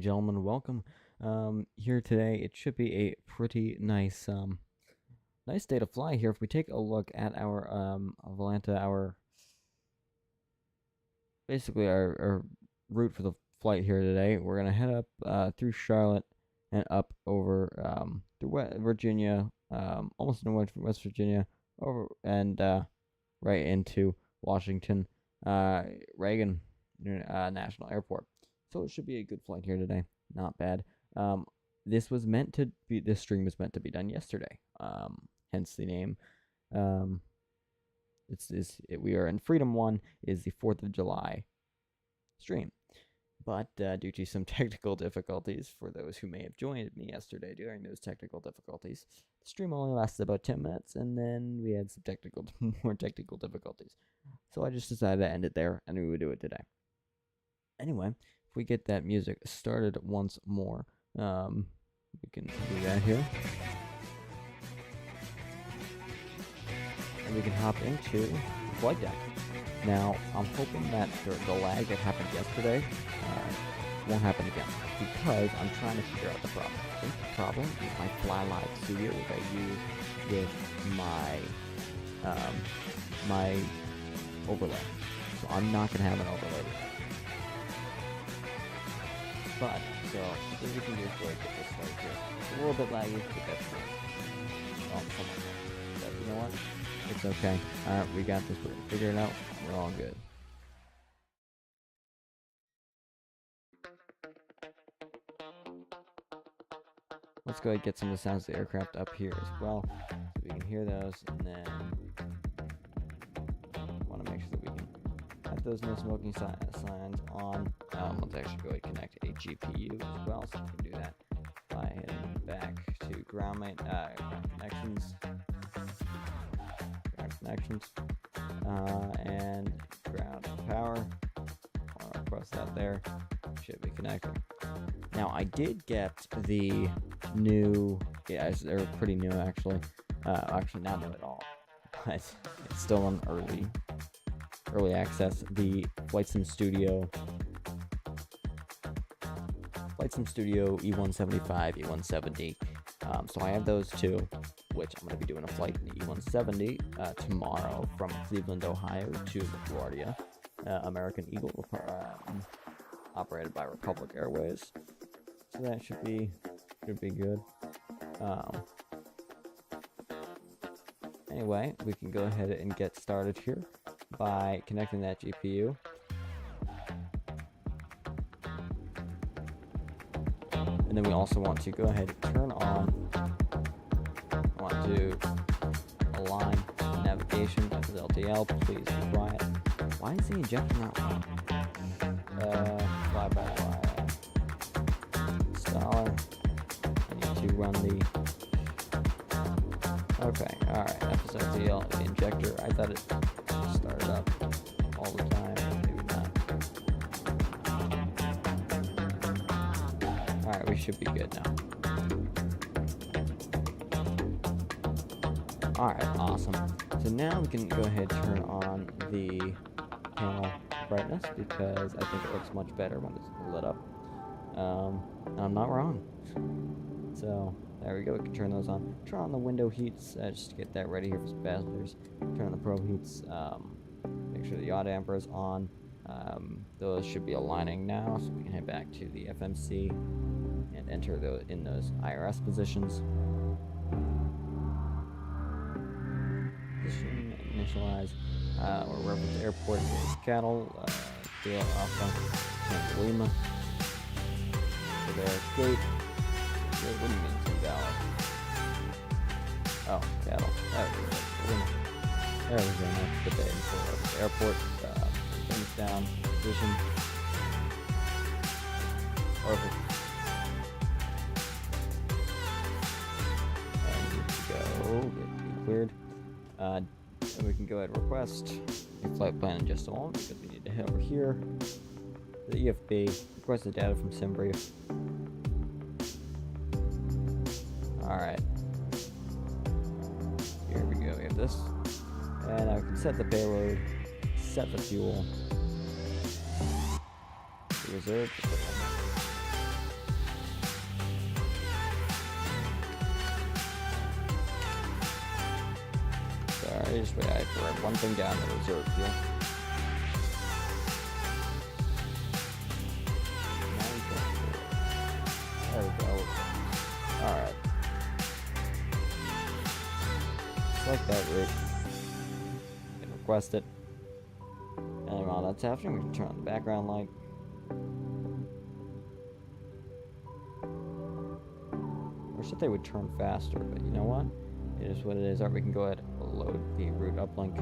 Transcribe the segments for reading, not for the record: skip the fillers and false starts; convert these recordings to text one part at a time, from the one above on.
and gentlemen, welcome. Here today, it should be a pretty nice day to fly here. If we take a look at our Volanta, basically our route for the flight here today, we're gonna head up through Charlotte and up over through Virginia, almost in West Virginia, over and right into Washington Reagan National Airport. So it should be a good flight here today. Not bad. This stream was meant to be done yesterday. Hence the name. We are in Freedom 1 is the 4th of July stream. But due to some technical difficulties, for those who may have joined me yesterday during those technical difficulties, the stream only lasted about 10 minutes, and then we had some more technical difficulties. So I just decided to end it there, and we would do it today. Anyway, if we get that music started once more, we can do that here. And we can hop into the flight deck. Now, I'm hoping that the lag that happened yesterday won't happen again, because I'm trying to figure out the problem. I think the problem is my Fly Live Studio that I use with my overlay. So I'm not going to have an overlay today. But, so, what we can do is go ahead and get this started here. It's a little bit laggy, but that's fine. Oh, come on. But you know what? It's okay. Alright, we got this. We're gonna figure it out. We're all good. Let's go ahead and get some of the sounds of the aircraft up here as well, so we can hear those, and then want to make sure that we can have those no smoking signs on. Let's actually go ahead and connect a GPU as well, so we can do that by heading back to ground connections, and ground power. I'll press that there. Should be connected. Now I did get the new, they're pretty new actually. Actually not new at all, but it's still on early access. The Flight Sim Studio E175, E170. So I have those two, which I'm going to be doing a flight in the E170 tomorrow from Cleveland, Ohio to LaGuardia, American Eagle, operated by Republic Airways. So that should be good. Anyway, we can go ahead and get started here by connecting that GPU. And then we also want to go ahead and turn on, I want to align navigation with LTL, please be quiet. Why is the injector not on? Fly-by-wire. Installer. I need to run the, okay, alright, FSLTL, the injector. I thought it started up all the time, maybe not. Alright, we should be good now. Alright, awesome. So now we can go ahead and turn on the panel brightness, because I think it looks much better when it's lit up. And I'm not wrong. So there we go, we can turn those on. Turn on the window heats, just to get that ready here for some passengers. Turn on the probe heats, make sure the yaw damper is on. Those should be aligning now, so we can head back to the FMC and enter in those IRS positions. Position, initialize. We're reference airport, KATL, Gale Alpha, Lima. For their escape. What do you mean, some Dallas? Oh, KATL. There we go. Let's put that in for airport. Things down. Position. Perfect. And good to go. Get cleared. And we can go ahead and request a flight plan in just a moment, because we need to head over here to the EFB, request the data from SimBrief. Alright. Here we go, we have this. And I can set the payload, set the fuel, the reserve, I just wait for one thing down the reserve fuel. There we go. Alright. Select that route. You can request it. And while that's happening, we can turn on the background light. I wish that they would turn faster, but you know what? It is what it is. Alright, we can go ahead and load the route uplink.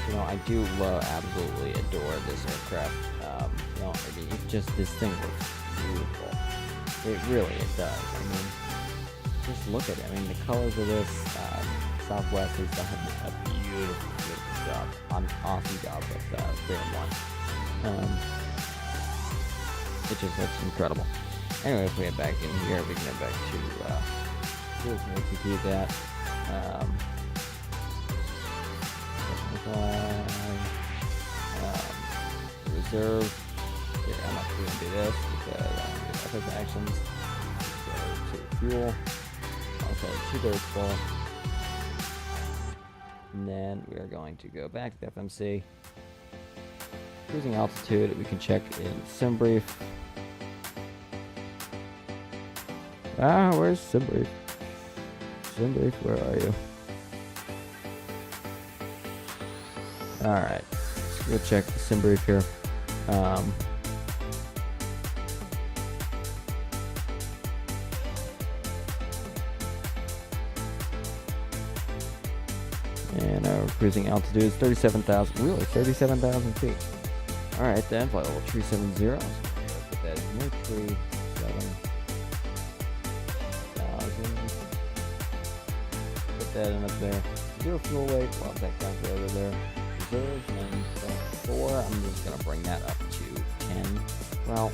You know, I do absolutely adore this aircraft. You know, I mean, this thing looks beautiful. It does. I mean, just look at it. I mean, the colors of this, Southwest has done a beautiful job. Awesome job with 3 and 1. It just looks incredible. Anyway, if we head back in here, we can head back to tools and execute that. Reserve. Here, I'm not going to do this because I'm going to do FS actions. Go to fuel. Also 2/3 full. And then we are going to go back to the FMC. Cruising altitude, we can check in SimBrief. Where's SimBrief? SimBrief, where are you? Alright, let's go check the SimBrief here. And our cruising altitude is 37,000. Really, 37,000 feet. Alright, then flight level 370. Put that in there, 37,000. Put that in up there. 0 fuel weight. Plop that calculator there. Reserves, 9.4. I'm just gonna bring that up to 10. Well,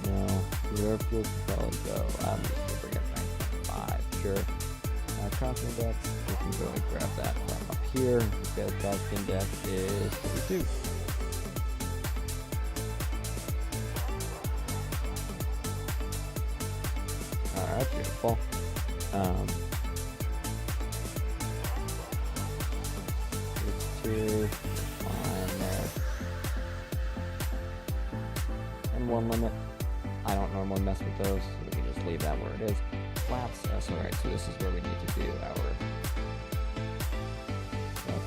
no. Reserve fuel can probably go. I'm just gonna bring it back to 5. Sure. Cost index, we can go and grab that from up here. Because cost index is 32. Alright, beautiful. It's 2 on there. And 1 limit. I don't normally mess with those, so we can just leave that where it is. Flaps, that's alright, so this is where we need to do our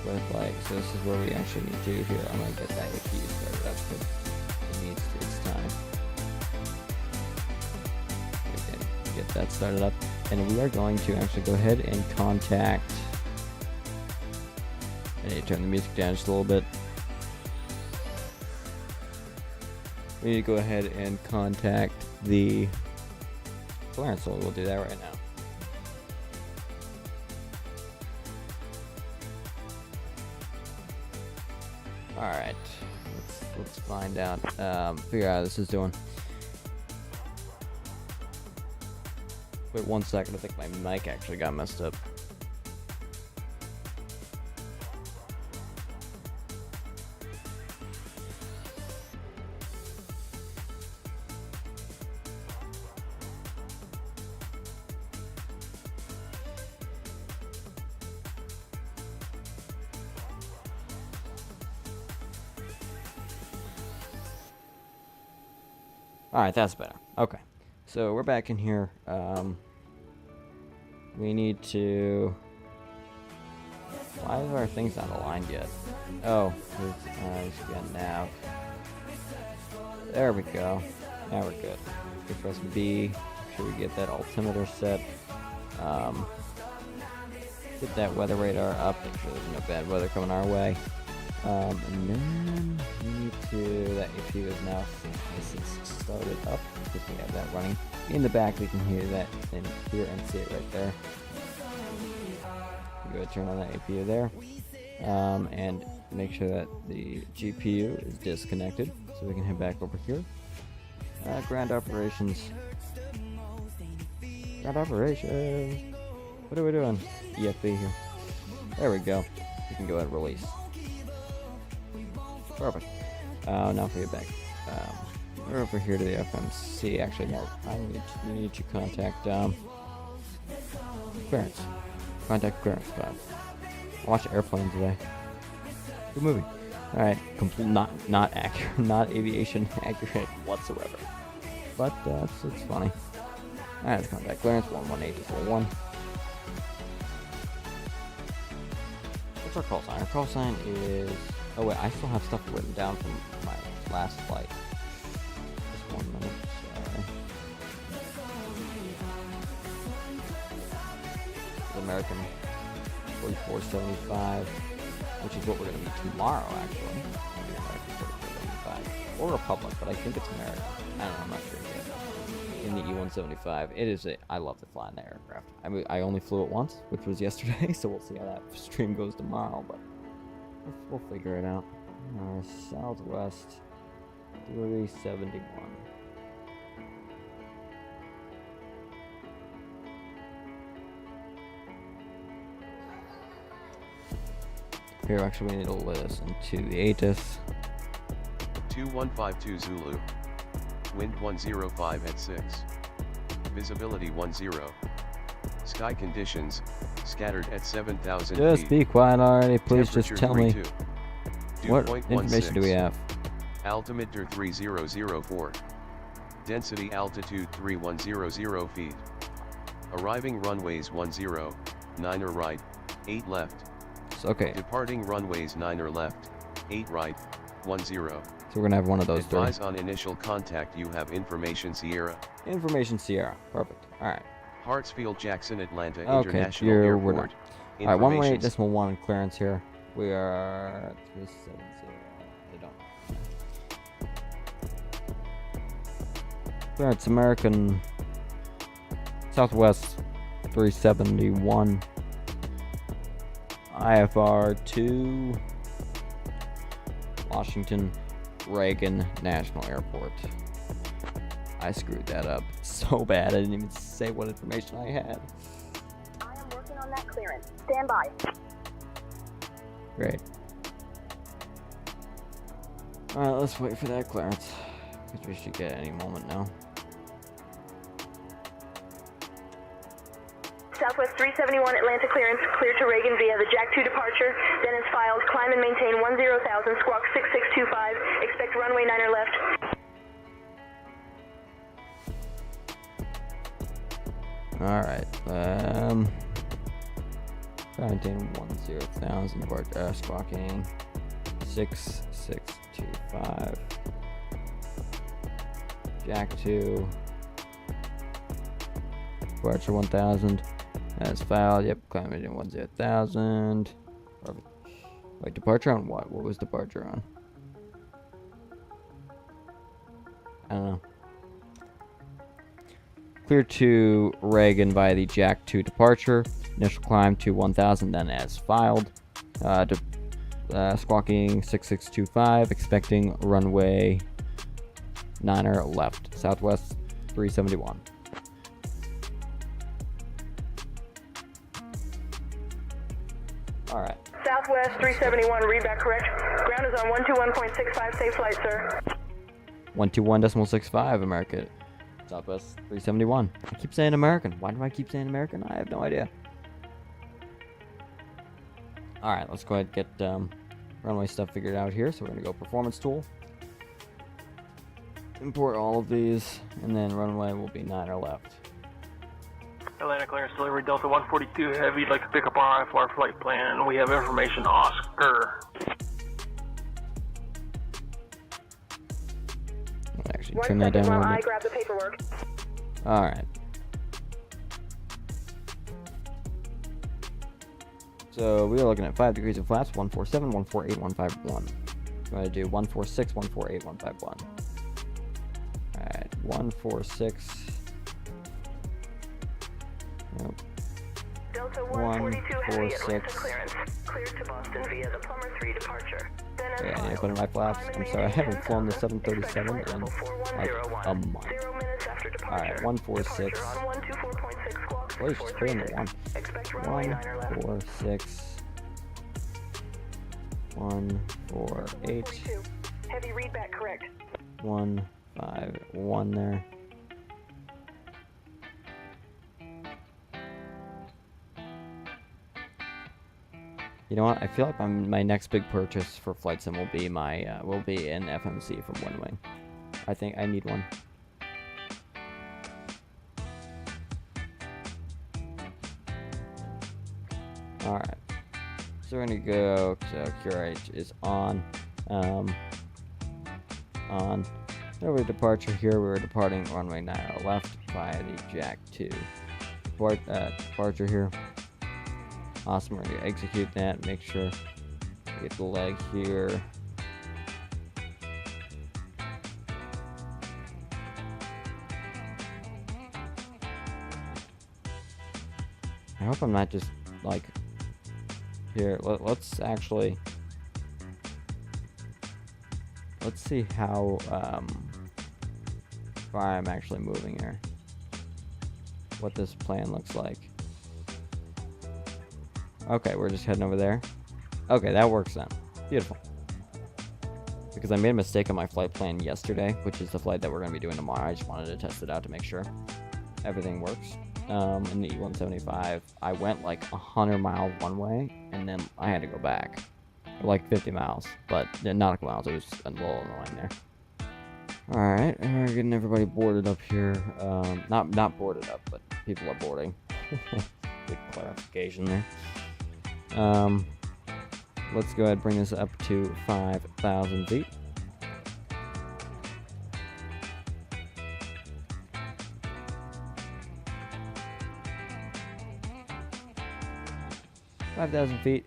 with like, so this is where we actually need to do here. I'm gonna get that APU started up because it needs its time. Okay, get that started up, and we are going to actually go ahead and contact. I need to turn the music down just a little bit. We need to go ahead and contact the clearance, so we'll do that right now. Alright, let's find out, figure out how this is doing. Wait 1 second, I think my mic actually got messed up. Alright, that's better. Okay. So we're back in here. We need to... Why are our things not aligned yet? Oh, it's again nav. There we go. Now we're good. We press B. Make sure we get that altimeter set. Get that weather radar up. Make sure there's no bad weather coming our way. And then we need to, that APU is now started up because we have that running. In the back we can hear that and hear and see it right there. Go ahead and turn on that APU there. And make sure that the GPU is disconnected so we can head back over here. Ground operations. Ground operations. What are we doing? EFB here. There we go. We can go ahead and release. Perfect. Now for your back. We're over here to the FMC. Actually, no. We need to contact clearance. Contact clearance. I watched Airplane today. Good movie. All right, not accurate, not aviation accurate whatsoever. But it's funny. All right, let's contact clearance 118-41. What's our call sign? Our call sign is. Oh wait, I still have stuff written down from my last flight. Just 1 minute. Sorry. The American 4475, which is what we're going to meet tomorrow, actually. American 4475 or Republic, but I think it's American. I don't know. I'm not sure yet. In the E175, it is I love to fly in the aircraft. I mean, I only flew it once, which was yesterday, so we'll see how that stream goes tomorrow. But we'll figure it out. Southwest 371. Here, actually, we need to listen to the ATIS. 2152 Zulu. Wind 105 at 6. Visibility 10. Sky conditions, scattered at 7,000 Just feet. be quiet already, please. Just tell me. What 2.16. information do we have? Altimeter 3004. Density altitude 3100 feet. Arriving runways 10, 9 or right, 8 left. Okay. Departing runways 9 or left, 8 right, 10. So we're gonna have one of those three. Advise on initial contact you have information Sierra. Information Sierra. Perfect. Alright. Hartsfield Jackson Atlanta Okay, International we're done. Airport. Alright, Information 118.1 clearance here. We are 370. They don't. Clearance American Southwest 371. IFR 2 Washington Reagan National Airport. I screwed that up so bad I didn't even say what information I had. I am working on that clearance. Stand by. Great. Alright, let's wait for that clearance. Because we should get it any moment now. Southwest 371 Atlanta clearance, cleared to Reagan via the Jack 2 departure, then is filed, climb and maintain 10,000, squawk 6625, expect runway 9 or left. Alright, maintain 10,000, departure, squawking 6625, Jack 2, departure 1000. That's filed. Yep, climbing in 10,000. Perfect. Wait, departure on what? What was departure on? I don't know. Clear to Reagan via the Jack 2 departure. Initial climb to 1000, then as filed. Squawking 6625. Expecting runway 9er left. Southwest 371. Alright. Southwest 371, read back correct. Ground is on 121.65, safe flight, sir. 121.65, American. Southwest 371. I keep saying American. Why do I keep saying American? I have no idea. Alright, let's go ahead and get runway stuff figured out here. So we're going to go performance tool. Import all of these, and then runway will be 9 or left. Atlanta clearance delivery Delta 142 Heavy. You'd like to pick up our IFR flight plan. We have information Oscar. Actually, turn that down a little I bit. grab the paperwork. Alright. So we are looking at 5 degrees of flaps, 147, 148, 151. I'm going to do 146, 148, 151. Alright, 146. Yep. Delta 142 Heavy, Atlanta 146. clearance. Cleared to Boston via the Plumber 3 departure. Then as Yeah, I need to filed, put in my flaps. climb and I'm sorry, I maintain haven't flown the 10,000. 737 Expect in flight level like a 4101. month. 0 minutes after departure. Alright, 146. Departure on 124.6 squawk Well, you just put in the 6436. 1. Expect runway 9 or left. 146. 148. 42. Heavy readback correct. 151 there. You know what? I feel like my next big purchase for flight sim will be my will be an FMC from Windwing. I think I need one. All right. So we're gonna go. So curate is on. On. Over departure here. We were departing runway 90 left via the Jack 2. Departure here. Awesome, we're going to execute that, make sure we get the leg here. I hope I'm not just like, here, let's actually, let's see how far I'm actually moving here. What this plan looks like. Okay, we're just heading over there. Okay, that works then. Beautiful. Because I made a mistake on my flight plan yesterday, which is the flight that we're going to be doing tomorrow. I just wanted to test it out to make sure everything works. In the E175, I went like 100 miles one way, and then I had to go back. Like 50 miles, but nautical miles. It was a little annoying there. Alright, we're getting everybody boarded up here. Not boarded up, but people are boarding. Good clarification there. Let's go ahead and bring this up to 5,000 feet.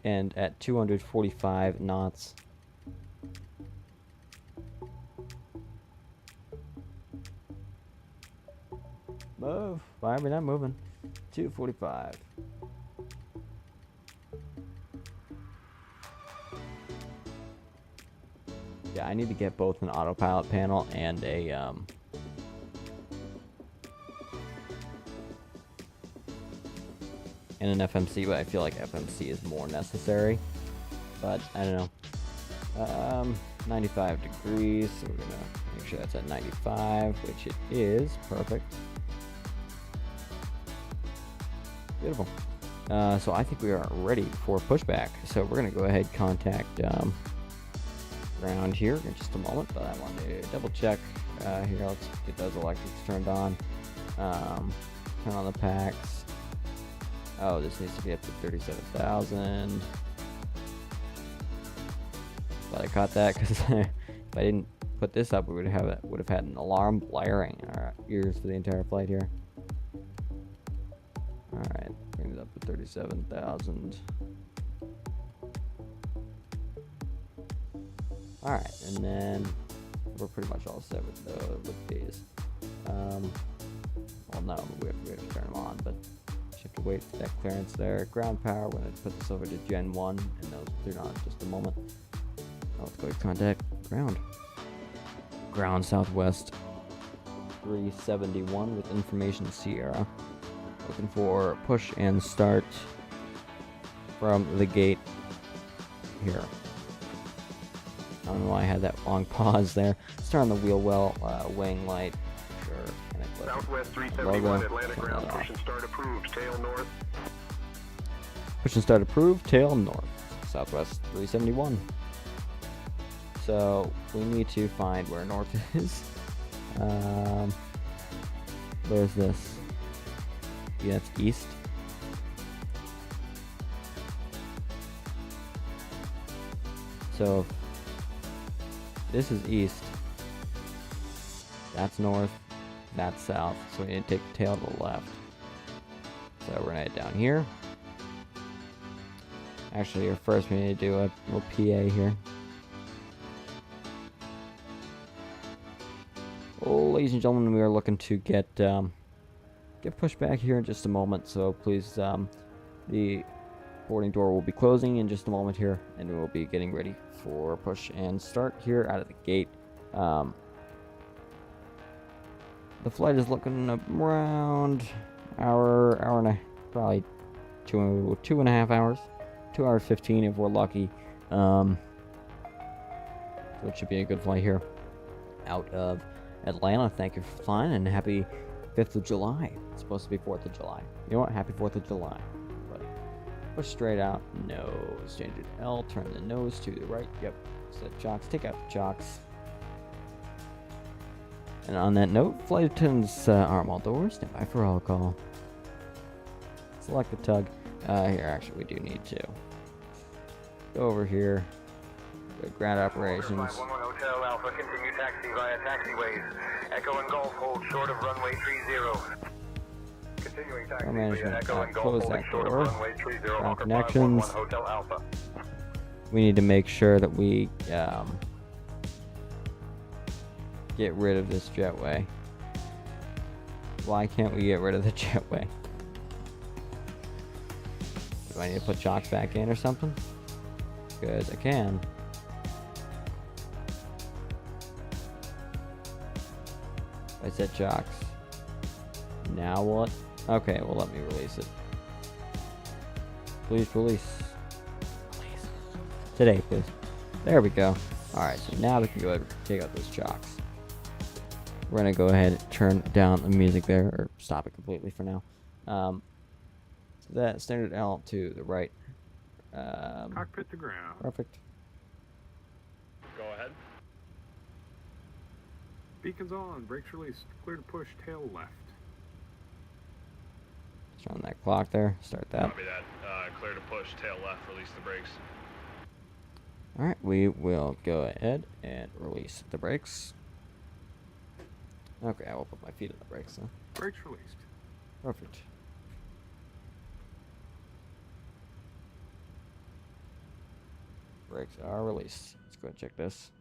And at 245 knots. Move. Why are we not moving? 245. Yeah, I need to get both an autopilot panel and a and an FMC, but I feel like FMC is more necessary. But I don't know. 95 degrees, so we're gonna make sure that's at 95, which it is. Perfect. Beautiful. So I think we are ready for pushback. So we're gonna go ahead and contact ground here in just a moment, but I want to double check here. Let's get those electrics turned on. Turn on the packs. Oh, this needs to be up to 37,000. But I caught that because if I didn't put this up, we would have had an alarm blaring in our ears for the entire flight here. All right, bring it up to 37,000. All right, and then we're pretty much all set with these. Well, no, we have to turn them on, but just have to wait for that clearance there. Ground power, we're going to put this over to Gen 1, and those will turn on in just a moment. Now let's go to contact ground. Ground Southwest 371 with information Sierra. Looking for push and start from the gate here. I don't know why I had that long pause there. Start on the wheel well, wing light. Sure. Southwest 371, Atlantic ground, push and start approved, tail north. Push and start approved, tail north. Southwest 371. So we need to find where north is. Where's this? Yeah, it's east. So this is east. That's north. That's south. So we need to take the tail to the left. So we're gonna head down here. Actually, first we need to do a little PA here. Well, ladies and gentlemen, we are looking to get pushed back here in just a moment. So please, the boarding door will be closing in just a moment here, and we will be getting ready for push and start here out of the gate. The flight is looking around hour and a, probably 2.5 hours, 2 hours 15 if we're lucky. So it should be a good flight here out of Atlanta. Thank you for flying, and happy 5th of July. It's supposed to be 4th of July. You know what? Happy 4th of July. But push straight out. Nose. Change it to L. Turn the nose to the right. Yep. Set chocks. Take out the chocks. And on that note, flight attendants arm all doors. Stand by for all call. Select the tug. Here, actually, we do need to go over here. Go to ground operations. 11 Hotel Alpha, continue taxi via taxiways. Echo and Golf hold short of runway 30. Continuing taxi via management, Echo and Golf close holding that short of door. runway 30. Ground Hawker connections. 511 Hotel Alpha. We need to make sure that we get rid of this jetway. Why can't we get rid of the jetway? Do I need to put chocks back in or something? Because I can. I said chocks. Now what? Okay, well let me release it. Please release. Please. Today, please. There we go. Alright, so now we can go ahead and take out those chocks. We're gonna go ahead and turn down the music there, or stop it completely for now. So that standard L to the right. Cockpit to ground. Perfect. Go ahead. Beacons on. Brakes released. Clear to push. Tail left. Let's run that clock there. Start that. Copy that. Clear to push. Tail left. Release the brakes. Alright, we will go ahead and release the brakes. Okay, I will put my feet on the brakes then. Brakes released. Perfect. Brakes are released. Let's go and check this.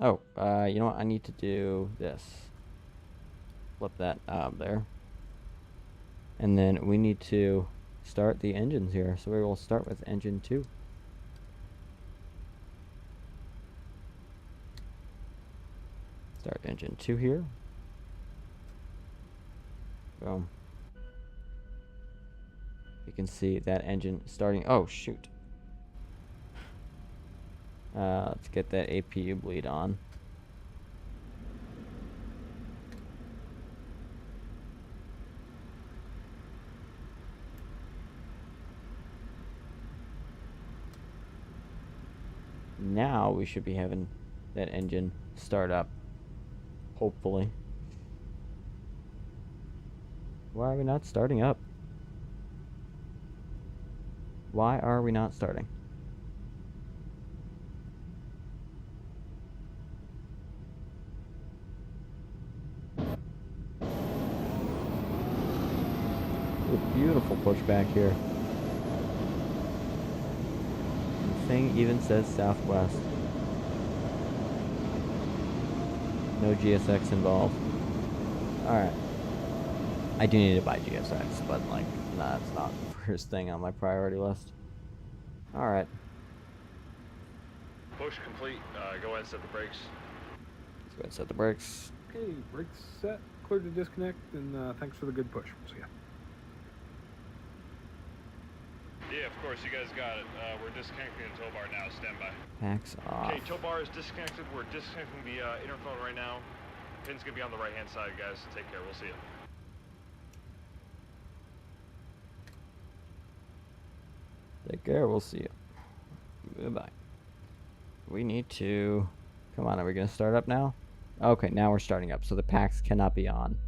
Oh, you know what? I need to do this. Flip that knob there. And then we need to start the engines here. So we will start with engine 2. Start engine 2 here. Boom. You can see that engine starting. Oh, shoot. Let's get that APU bleed on. Now we should be having that engine start up. Hopefully. Why are we not starting up? Why are we not starting? A beautiful pushback here. The thing even says Southwest. No GSX involved. Alright. I do need to buy GSX, but like, nah, it's not the first thing on my priority list. Alright. Push complete. Go ahead and set the brakes. Let's go ahead and set the brakes. Okay, brakes set. Clear to disconnect, and thanks for the good push. We'll see ya. Yeah, of course, you guys got it. We're disconnecting the tow bar now. Stand by. Packs off. Okay, tow bar is disconnected. We're disconnecting the interphone right now. Pin's gonna be on the right-hand side, guys. Take care. We'll see you. Take care. We'll see you. Goodbye. We need to... Come on, are we going to start up now? Okay, now we're starting up, so the packs cannot be on.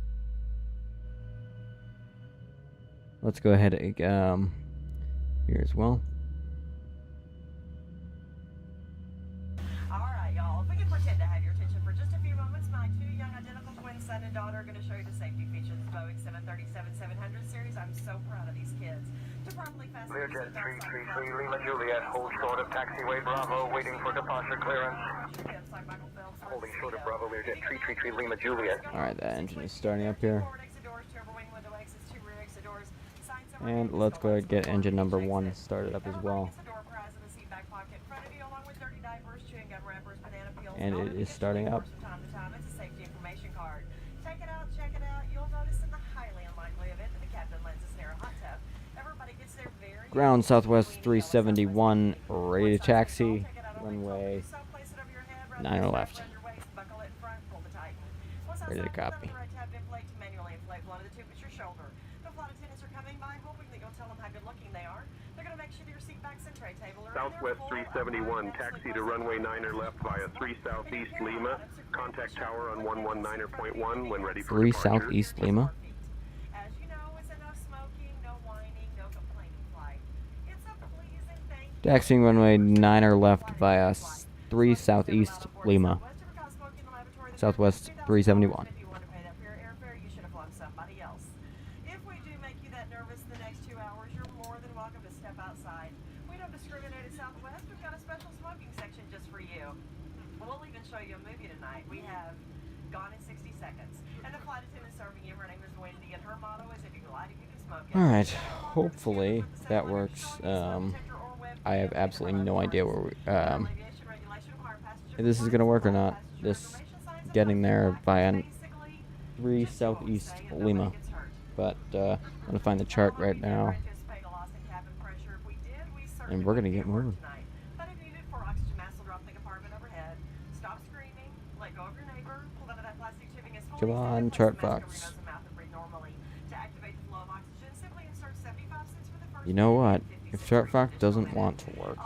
Let's go ahead and... here as well. Alright, y'all. If we can pretend to have your attention for just a few moments, my two young identical twin son and daughter are going to show you the safety features of the Boeing 737-700 series. I'm so proud of these kids. To properly fasten Learjet 333 Lima Juliet, hold short of taxiway Bravo, waiting for departure clearance. Holding short of Bravo, Learjet 333 Lima Juliet. Alright, that engine is starting up here. And let's go ahead and get engine number 1 started up as well. And it is starting up. Everybody Ground Southwest 371, ready to taxi. Runway 9 left. Ready to copy. Southwest 371, taxi to runway 9 left via 3 Southeast Lima. Contact tower on 119.1 when ready for 3 departure. Southeast Lima. As you know, it's a no smoking, no whining, no complaining flight. It's a pleasing thing. Taxiing runway 9 left via 3 Southeast Lima. Southwest 371. If you want to pay that for your airfare, you should have flown somebody else. If we do make you that nervous the next 2 hours, you're more than welcome to step outside. We don't discriminate at Southwest. We've got a special smoking section just for you. We'll even show you a movie tonight. We have Gone in 60 Seconds. And the flight attendant serving you, her name is Wendy, and her motto is if you can light it, you can smoke it. Alright, hopefully that works. I have absolutely no idea where we, if this is gonna work or not. This getting there via 3 Southeast Lima. But I'm gonna find the chart right now. And we're gonna get moving. Come on, chart box. You know what? If chart box doesn't want to work,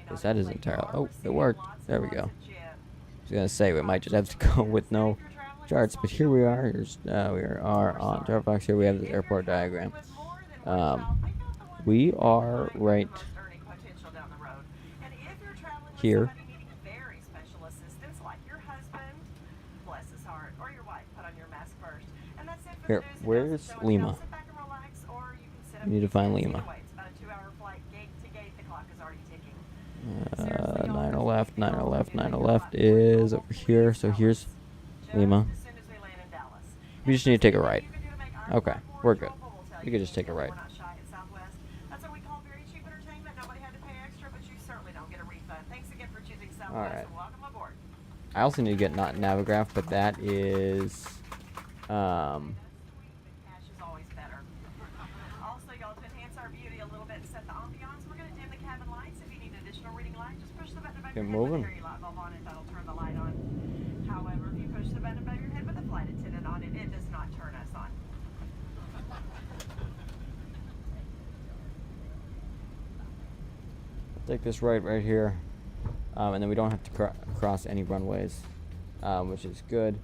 because that is entirely. Oh, it worked. There we go. I was gonna say we might just have to go with no charts, but here we are. Here's we are on chart box. Here we have the airport diagram. We are right here. Here, where's Lima? We need to find Lima. 9 left, 9 left, 9 left is over here. So here's Lima. We just need to take a right. Okay, we're good. We could just take a right. Alright. I also need to get not Navigraph, but that is get moving. However, if you push the button above your head with a flight attendant on it, it does not turn us on. Take this right here, and then we don't have to cross any runways, which is good.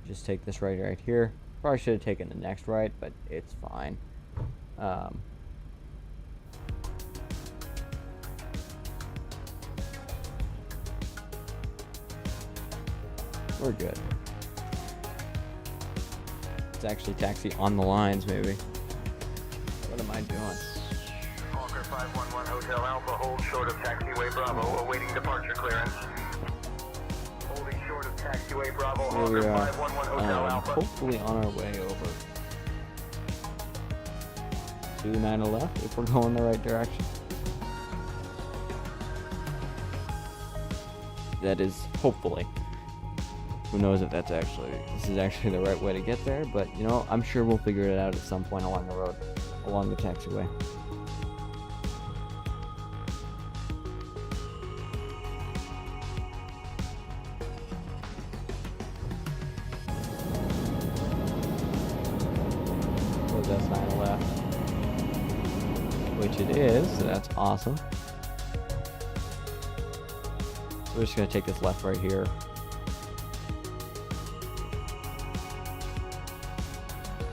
Just take this right here. Probably should have taken the next right, but it's fine. We're good. It's actually taxi on the lines, maybe. What am I doing? Hawker 511 Hotel Alpha, hold short of taxiway Bravo, awaiting departure clearance. Holding short of taxiway Bravo, Here we Hawker are. 511 Hotel Alpha. Hopefully on our way over to 9 left, if we're going the right direction. That is hopefully. Who knows if this is actually the right way to get there, but you know, I'm sure we'll figure it out at some point along the road, along the taxiway. So that's 9 left, which it is, so that's awesome. So we're just gonna take this left right here.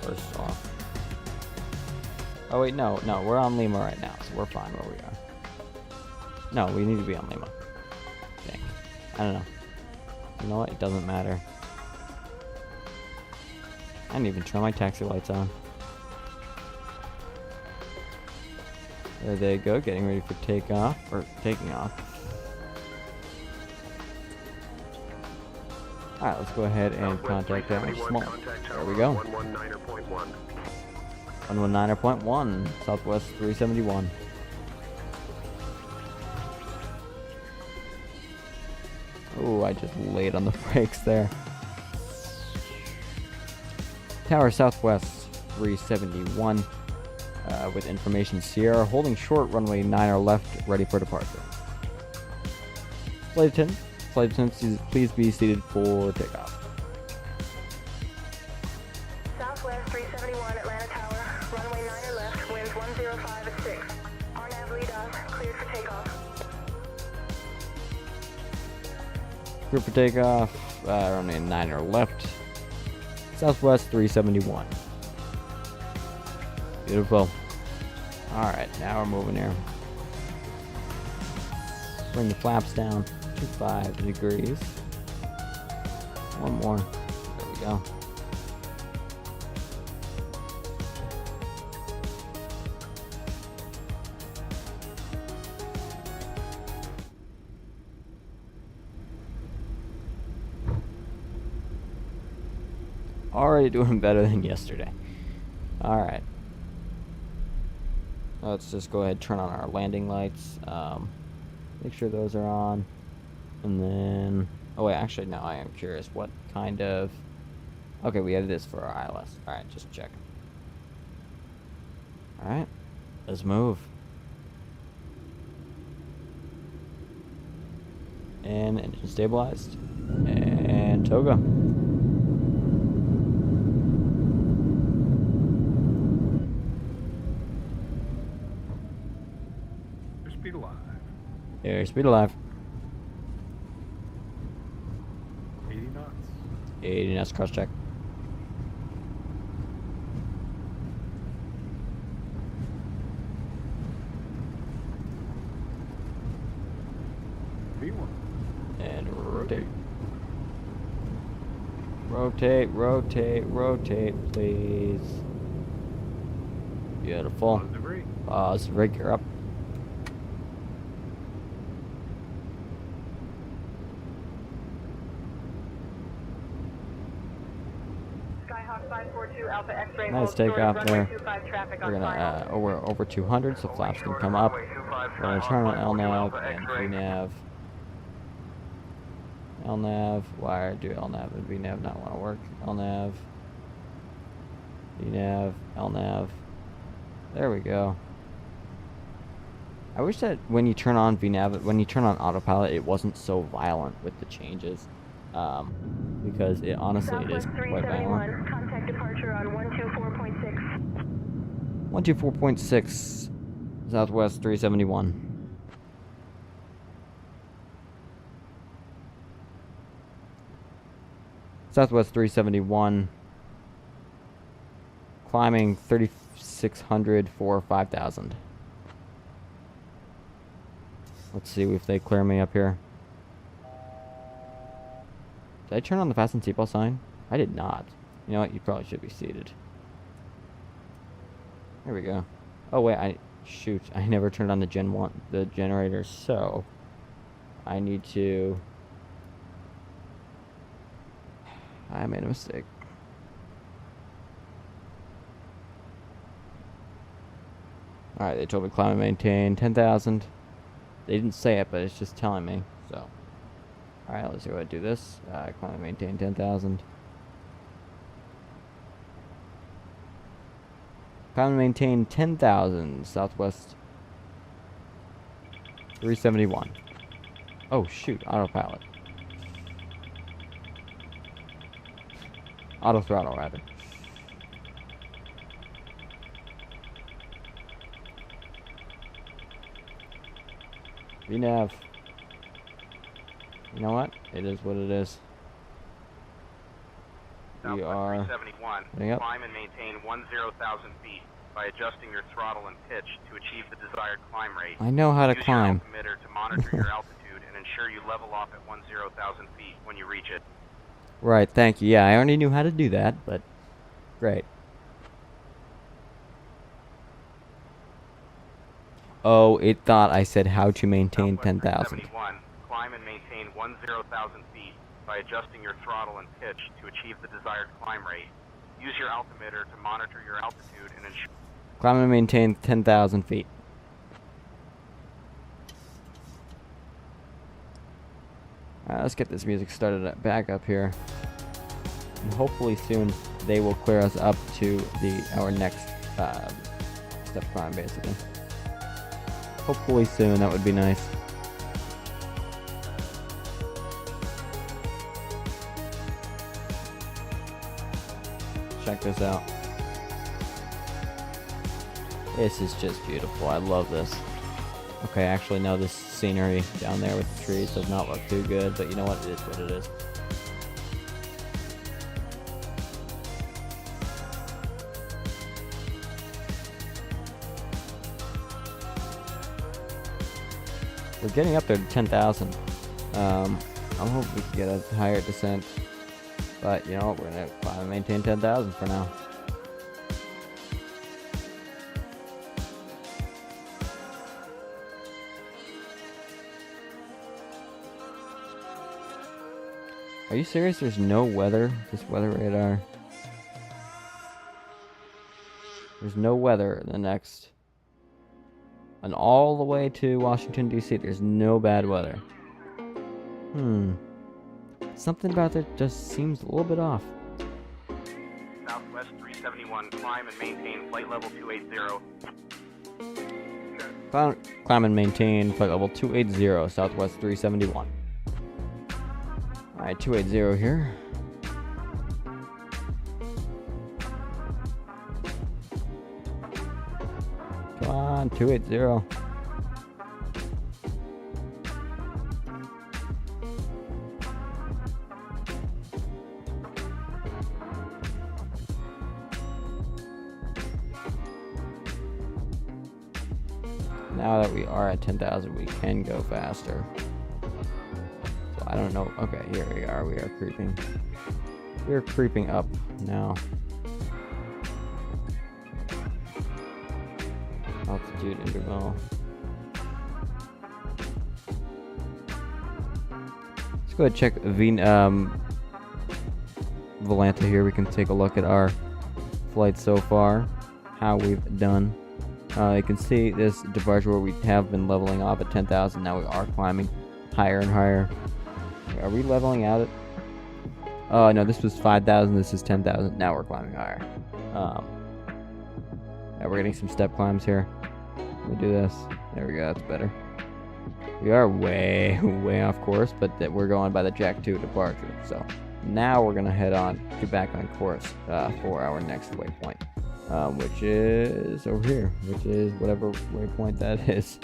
First off. Oh wait, no, we're on Lima right now, so we're fine where we are. No, we need to be on Lima. Dang. I don't know. You know what? It doesn't matter. I didn't even turn my taxi lights on. There they go, getting ready for takeoff, or taking off. Alright, let's go ahead and contact that one small. There we go. 119.1, Southwest 371. Oh, I just laid on the brakes there. Tower Southwest 371 with information Sierra, holding short, runway 9 left, ready for departure. Flight attendants, please be seated for takeoff. Southwest 371, Atlanta Tower, runway 9 left, winds 105 at 6. RNAV lead off, cleared for takeoff. Clear for takeoff, runway 9 left, Southwest 371. Beautiful. Alright, now we're moving here. Bring the flaps down to 5 degrees. One more. There we go. Already doing better than yesterday. Alright. Let's just go ahead and turn on our landing lights. Make sure those are on. And then... Oh wait, actually no, I am curious. What kind of... Okay, we have this for our ILS. Alright, just check. Alright. Let's move. And engine stabilized. And toga. Airspeed alive. Airspeed alive. 80 knots. 80 knots, cross check. V1. And rotate. Rotate, rotate, rotate, please. Beautiful. Positive rate. Positive rate, gear up. Skyhawk 542 Alpha X-ray. Nice takeoff there. We're gonna over 200, so flaps can come up. We're gonna turn on LNAV and VNAV. LNAV. Why do LNAV and VNAV not want to work? LNAV. VNAV. LNAV. There we go. I wish that when you turn on VNAV, when you turn on autopilot, it wasn't so violent with the changes. Because it honestly it is quite violent. Contact departure on 124.6. 124.6 Southwest 371. Southwest 371. Climbing 3,600 for 5,000. Let's see if they clear me up here. Did I turn on the fasten seatbelt sign? I did not. You know what? You probably should be seated. There we go. Oh wait, shoot. I never turned on the the generator, so I need to. I made a mistake. Alright, they told me climb and maintain 10,000. They didn't say it, but it's just telling me, so. Alright, let's see what I do this. Climb and maintain 10,000. Climb and maintain 10,000, Southwest 371. Oh shoot, autopilot. Auto throttle, rather. VNAV. You know what? It is what it is. We are 371. Yep. Climb and maintain 10,000 feet by adjusting your throttle and pitch to achieve the desired climb rate. I know how to Use climb. your altimeter to monitor your altitude and ensure you level off at 10,000 feet when you reach it. Right, thank you. Yeah, I already knew how to do that, but great. Oh, it thought I said how to maintain 10,000. 371. Climb and maintain 10,000 feet by adjusting your throttle and pitch to achieve the desired climb rate. Use your altimeter to monitor your altitude and ensure... Climb and maintain 10,000 feet. Alright, let's get this music started back up here. And hopefully soon they will clear us up to our next step climb, basically. Hopefully soon. That would be nice. Check this out. This is just beautiful. I love this. Okay, actually, no, this scenery down there with the trees does not look too good, but you know what? It is what it is. We're getting up there to 10,000. I'm hoping we can get a higher descent. But, you know what? We're going to climb and maintain 10,000 for now. Are you serious? There's no weather? This weather radar. There's no weather in the next. And all the way to Washington, D.C., there's no bad weather. Something about that just seems a little bit off. Southwest 371, climb and maintain flight level 280. Climb and maintain flight level 280, Southwest 371. Alright, 280 here. Come on, 280. Now that we are at 10,000, we can go faster. So I don't know. Okay, here we are. We are creeping. We're creeping up now. Altitude interval. Let's go ahead and check Volanta here. We can take a look at our flight so far, how we've done. You can see this departure where we have been leveling off at 10,000. Now we are climbing higher and higher. Are we leveling out at? Oh no, this was 5,000. This is 10,000. Now we're climbing higher. Now we're getting some step climbs here. Let me do this. There we go. That's better. We are way off course, but we're going by the Jack 2 departure. So now we're gonna head on, get back on course for our next waypoint. Which is over here, which is whatever waypoint that is.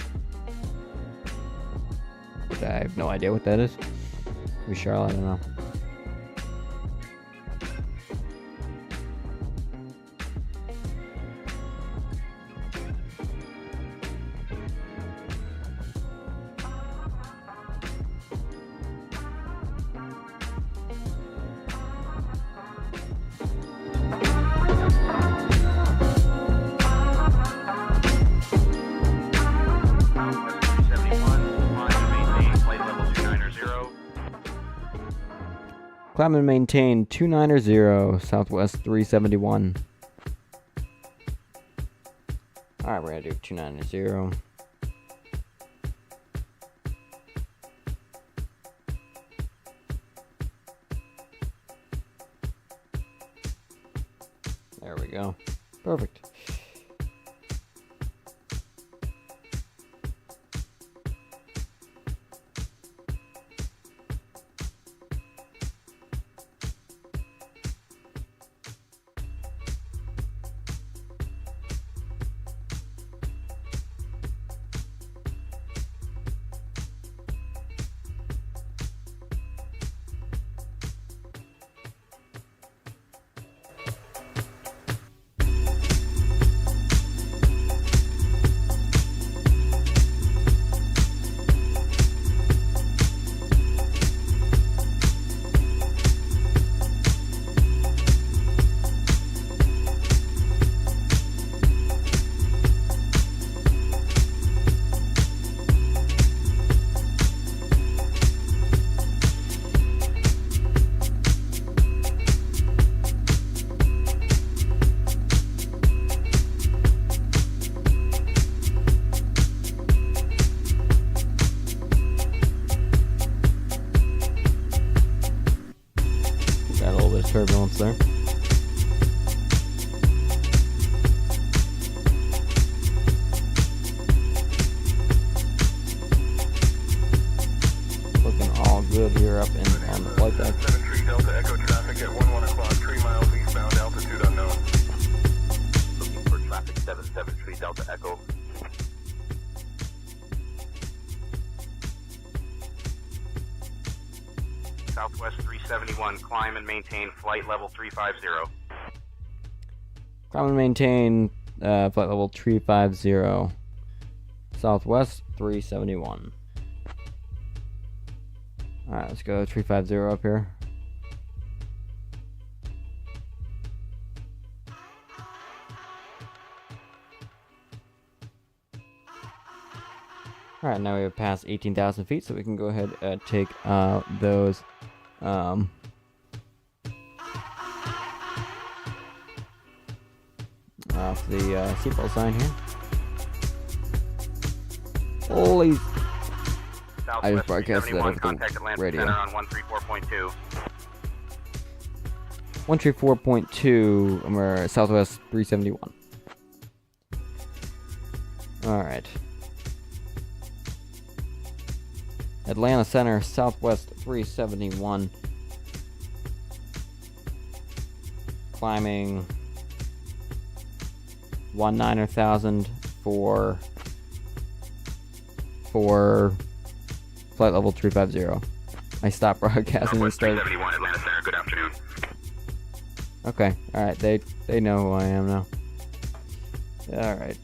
Which I have no idea what that is. Maybe Charlotte, I don't know. Climb and maintain 290, Southwest 371. Alright, we're gonna do 290. There we go. Perfect. Turbulence there. Delta Echo. Southwest 371, climb and maintain flight level 350. Climb and maintain flight level 350. Southwest 371. Alright, let's go 350 up here. Alright, now we have passed 18,000 feet, so we can go ahead and take those off the seatbelt sign here. Holy! I just broadcasted that over the radio. On 134.2. 134.2, we're Southwest 371. Alright. Atlanta Center, Southwest 371. Climbing 19,000 for flight level 350. I stopped broadcasting and started. 371 Atlanta Center, good afternoon. Okay, alright, they know who I am now. Alright.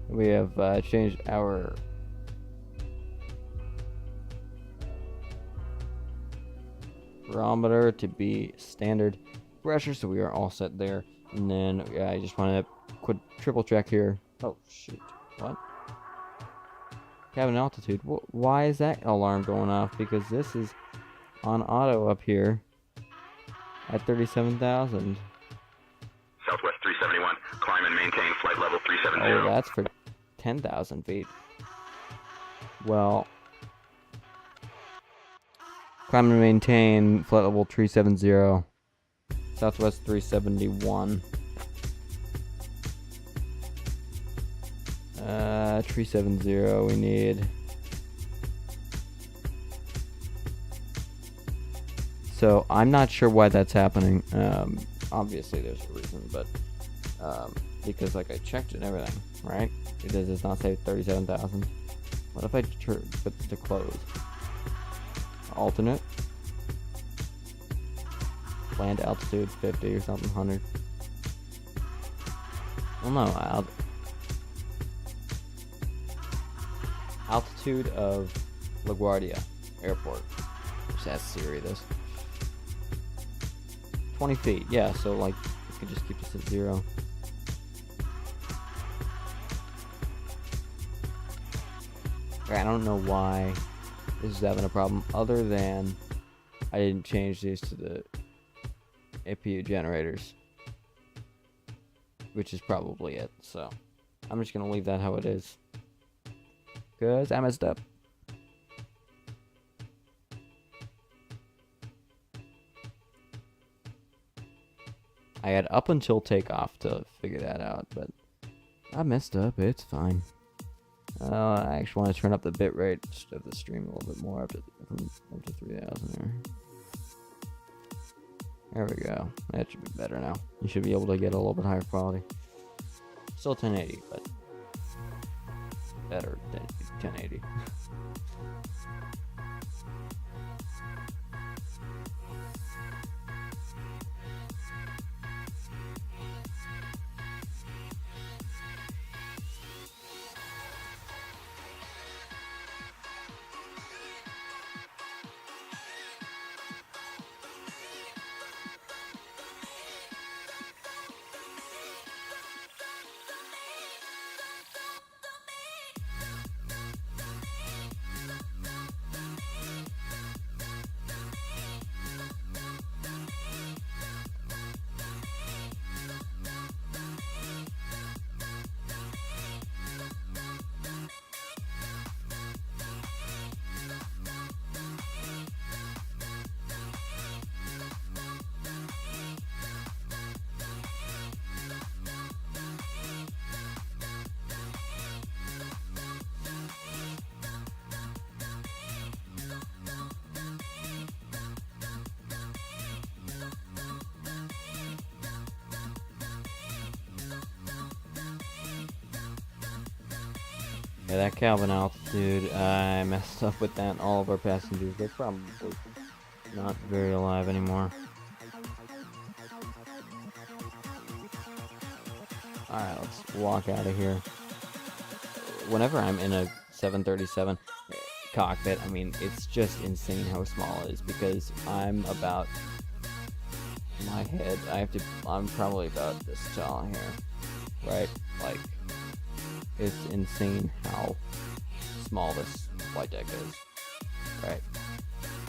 We have changed our barometer to be standard pressure, so we are all set there. And then I just want to triple check here. Oh shoot! What? Cabin altitude. Why is that alarm going off? Because this is on auto up here at 37,000. Southwest 371, climb and maintain flight level 370. Oh, that's for 10,000 feet. Well, climb and maintain flight level 370. Southwest 371. 370 we need. So I'm not sure why that's happening. Obviously there's a reason, but because like I checked it and everything, right? It does not say 37,000. What if I put this to close? Alternate. Land altitude 50 or something, 100. Well, no, altitude of LaGuardia Airport. Just ask Siri this. 20 feet, yeah, so like, we could just keep this at 0. I don't know why this is having a problem, other than I didn't change these to the APU generators, which is probably it. So I'm just gonna leave that how it is, cause I messed up. I had up until takeoff to figure that out, but I messed up. It's fine. I actually want to turn up the bit rate of the stream a little bit more, up to 3,000 there. There we go. That should be better now. You should be able to get a little bit higher quality. Still 1080, but better than 1080. Yeah, that Calvin altitude, I messed up with that. All of our passengers, they're probably not very alive anymore. Alright, let's walk out of here. Whenever I'm in a 737 cockpit, I mean, it's just insane how small it is, because I'm about my head, I'm probably about this tall here, right? Like, it's insane how small this flight deck is, right?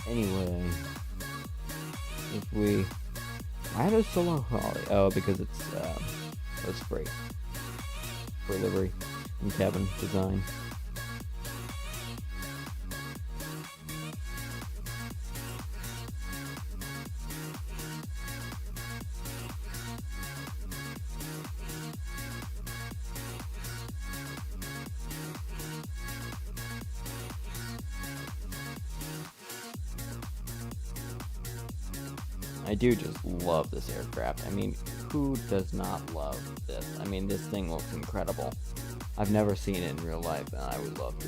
Anyway, if we, why does solo Holly? Oh, because it's free livery and cabin design. I do just love this aircraft. I mean, who does not love this? I mean, this thing looks incredible. I've never seen it in real life, and I would love to.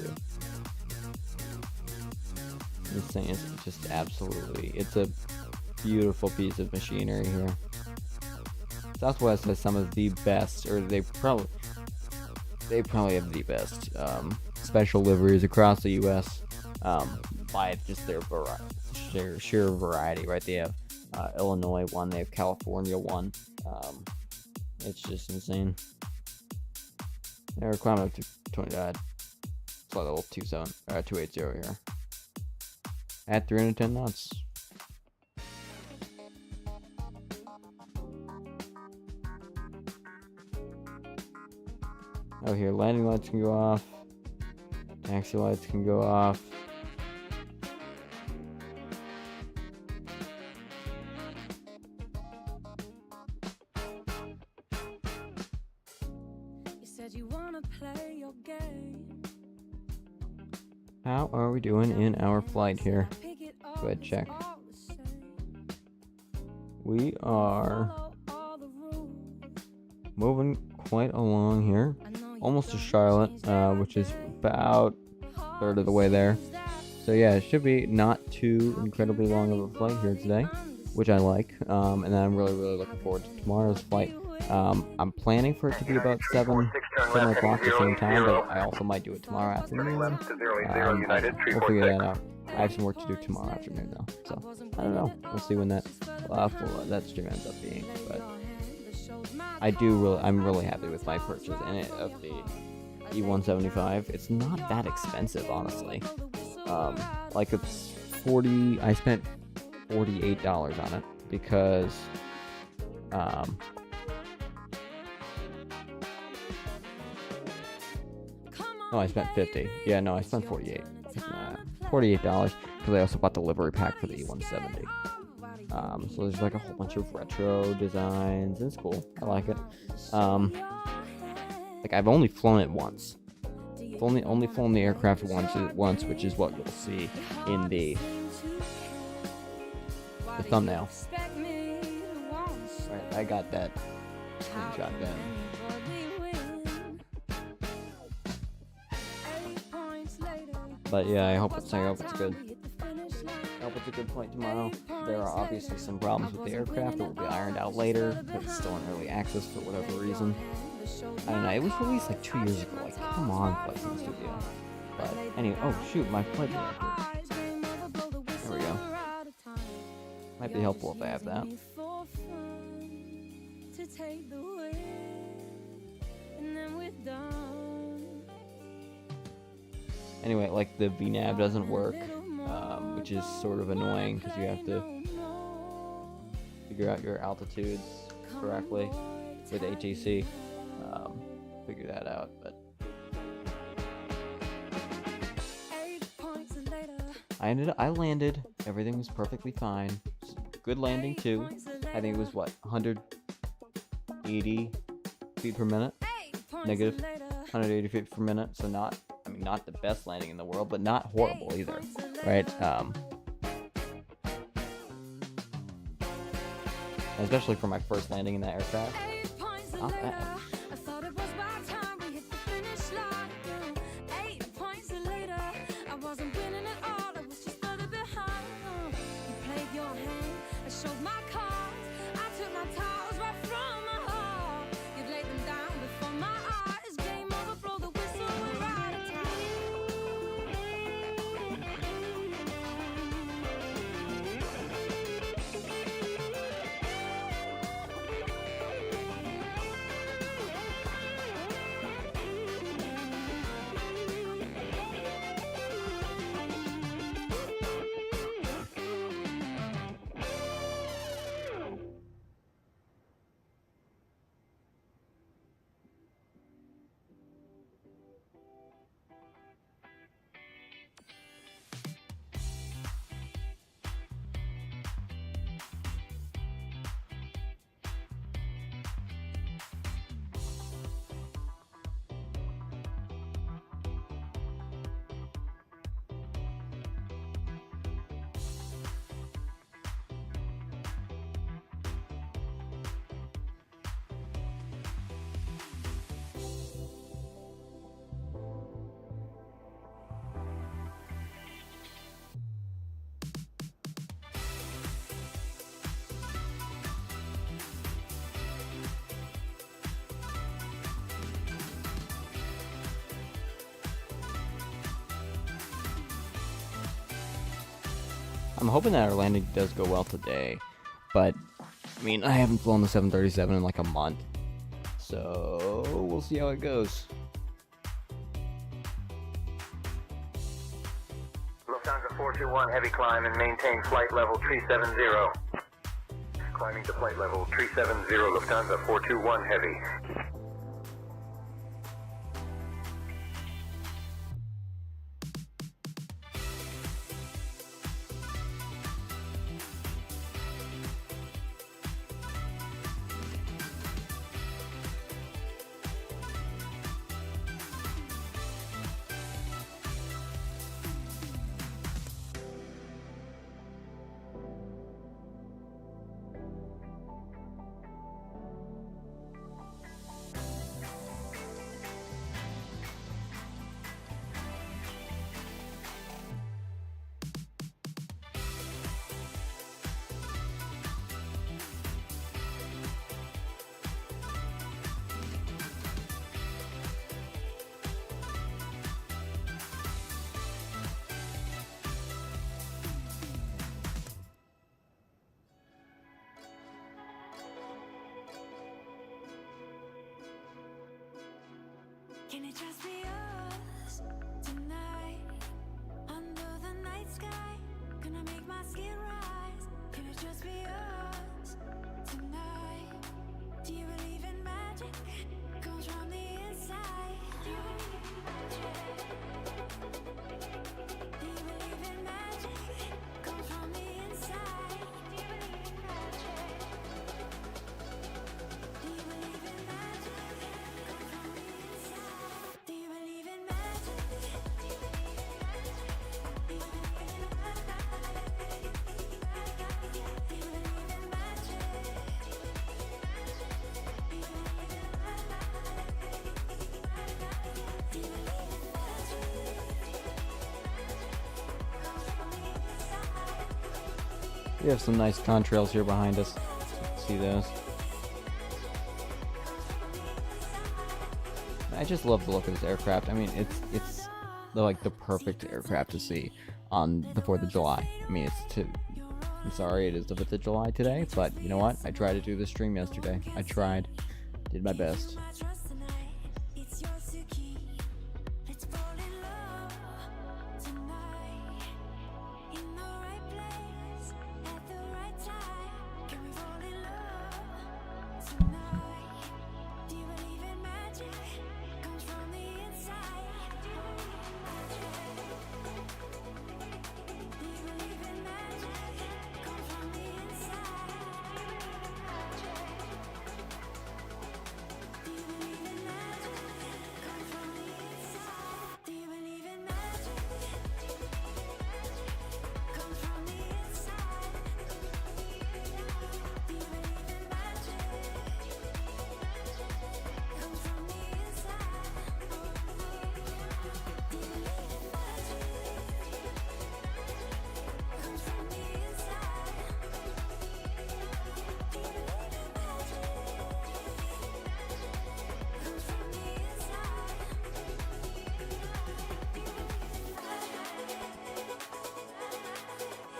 This thing is just absolutely, it's a beautiful piece of machinery here. Southwest has some of the best, or they probably have the best special liveries across the U.S. By just their sheer variety, right? They have Illinois one, they have California one. It's just insane. Their requirement of 20, it's like level 280 here. At 310 knots. Oh, here, landing lights can go off. Taxi lights can go off. How are we doing in our flight here? Go ahead, check. We are moving quite along here. Almost to Charlotte, which is about a third of the way there. So yeah, it should be not too incredibly long of a flight here today, which I like. And then I'm really looking forward to tomorrow's flight. I'm planning for it to be about 7 o'clock at the same time, but I also might do it tomorrow afternoon. We'll figure that out. I have some work to do tomorrow afternoon though, so I don't know. We'll see when that stream ends up being. But I'm really happy with my purchase of the E175. It's not that expensive, honestly. Like it's I spent $48 on it because no, I spent 50. Yeah, no, I spent 48. $48 because I also bought the livery pack for the E170. So there's like a whole bunch of retro designs, and it's cool. I like it. Like I've only flown it once. I've only flown the aircraft once, which is what you'll see in the thumbnail. Right, I got that screenshot then. But yeah, I hope it's good. I hope it's a good flight tomorrow. There are obviously some problems with the aircraft that will be ironed out later, but it's still in early access for whatever reason. I don't know, it was released like 2 years ago. Like, come on, Flights in the Studio. But anyway, oh shoot, my flight director. There we go. Might be helpful if I have that. Anyway, like the VNAV doesn't work, which is sort of annoying because you have to figure out your altitudes correctly with ATC. Figure that out, but I landed. Everything was perfectly fine. Good landing too. I think it was what, 180 feet per minute, negative 180 feet per minute. So not the best landing in the world, but not horrible either, right? Especially for my first landing in that aircraft, not bad. I'm hoping that our landing does go well today, but I mean, I haven't flown the 737 in like a month, so we'll see how it goes. Lufthansa 421, heavy climb and maintain flight level 370. Climbing to flight level 370, Lufthansa 421, heavy. Can it just be us tonight? Under the night sky, gonna make my skin rise. Can it just be us tonight? Do you believe in magic? Comes from the inside. Do you believe in magic? Do you believe in magic? Comes from the inside. Do you believe in magic? Do you believe in magic? Comes from the inside. Do you believe in magic? Do you believe in magic? Do you believe in magic? Do you believe in magic? Do you believe in magic? Do you believe in We have some nice contrails here behind us. See those? I just love the look of this aircraft. I mean, it's like the perfect aircraft to see on the 4th of July. I mean, I'm sorry it is the 5th of July today, but you know what? I tried to do this stream yesterday. I tried. Did my best. It's yours to keep. Let's fall in love tonight. In the right place, at the right time. Can we fall in love tonight? Do you believe in magic? Comes from the inside. Do you believe in magic? Do you believe in magic? Comes from the inside. Do you believe in magic? Do you believe in magic? Comes from the inside. Do you believe in magic? Comes from the inside. Do you believe in magic? Comes from the inside. Do you believe in magic? Comes from the inside. Do you believe in magic? Comes from the inside.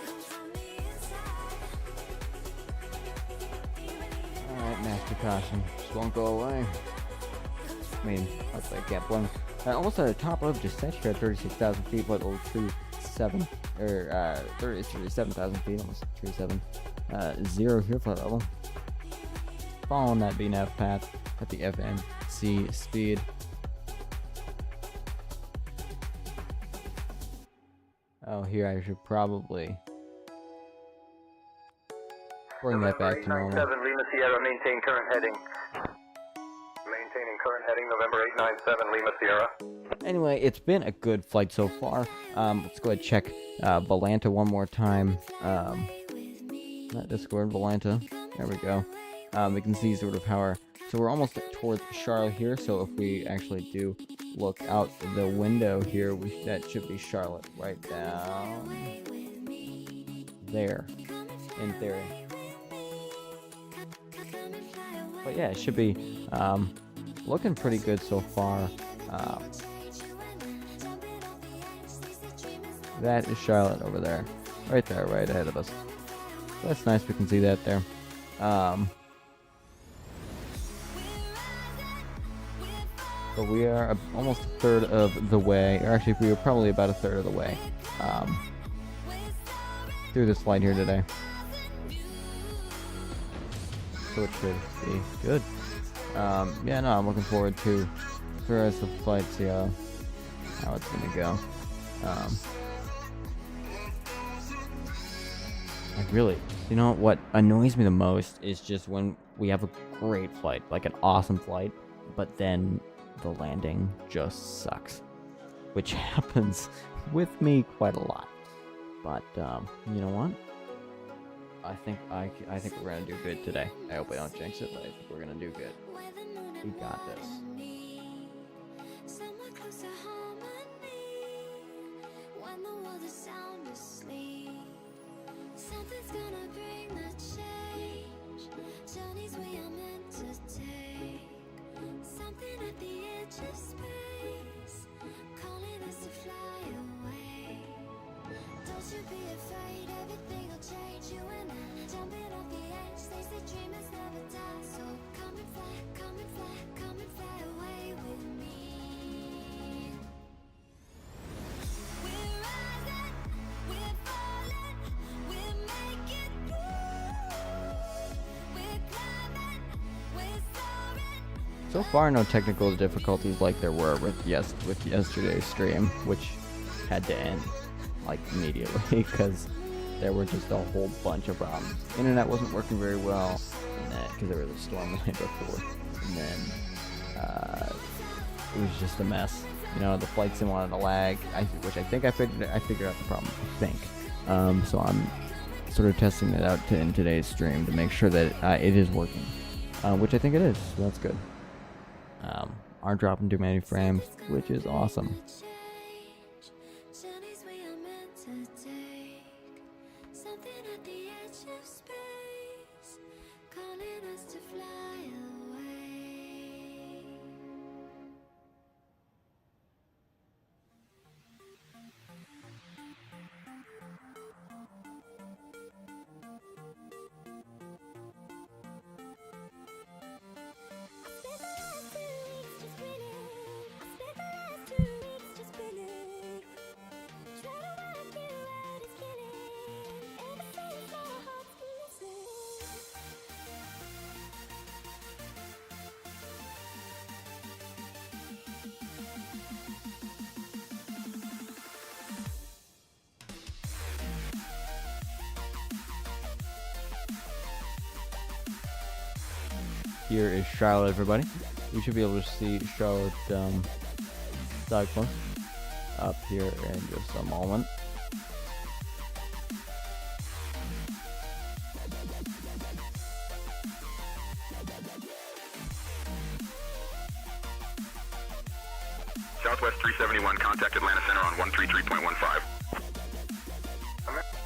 Comes from the inside. Alright, master caution. Just won't go away. I mean, that's like gap one. Almost at the top of just set here at 36,000 feet, but it'll 37, or 37,000 feet, almost 37. 0 here flight level. Following that BNAV path at the FNC speed. Oh, here I should probably bring that back to normal. 897 Lima Sierra, maintain current heading. Maintaining current heading, November 897 Lima Sierra. Anyway, it's been a good flight so far. Let's go ahead and check Volanta one more time. Not Discord, Volanta. There we go. We can see sort of how so we're almost towards Charlotte here. So if we actually do look out the window here, that should be Charlotte right down there, in theory. But yeah, it should be looking pretty good so far. That is Charlotte over there, right there, right ahead of us. That's nice, we can see that there. But we are almost a third of the way, or actually we were probably about a third of the way through this flight here today. So it should be good. Yeah, no, I'm looking forward to the rest of the flight, see how it's gonna go. Like really, you know what annoys me the most is just when we have a great flight, like an awesome flight, but then the landing just sucks, which happens with me quite a lot. But you know what? I think we're gonna do good today. I hope I don't jinx it, but I think we're gonna do good. We got this. Somewhere close to harmony, when the world is sound asleep, something's gonna bring the change. Journeys we are meant to take, something at the edge of space, calling us to fly away. Don't you be afraid, everything will change. You and I, jumping off the edge. They say dreamers never die, so come and fly, come and fly, come and fly away with me. We're rising, we're falling, we're making through. We're climbing, we're soaring. So far, no technical difficulties like there were with yesterday's stream, which had to end like immediately because there were just a whole bunch of problems. Internet wasn't working very well, because there was a storm the night before, and then it was just a mess. You know, the flight sim wanted to lag, which I think I figured out the problem. I think. So I'm sort of testing it out in today's stream to make sure that it is working, which I think it is. So that's good. Aren't dropping too many frames, which is awesome. Journeys we are meant to take, something at the edge of space, calling us to fly away. Here is Charlotte, everybody. You should be able to see Charlotte Cyclone up here in just a moment. Southwest 371, contact Atlanta Center on 133.15.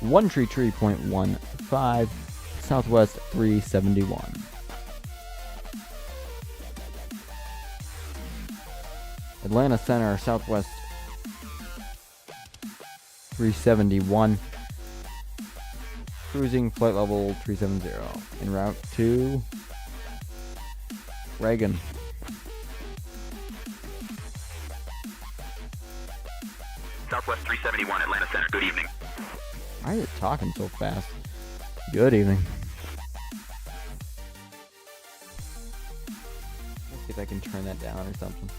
133.15, Southwest 371. Atlanta Center, Southwest 371. Cruising flight level 370. En route to Reagan. Southwest 371, Atlanta Center, good evening. Why are you talking so fast? Good evening. Let's see if I can turn that down or something.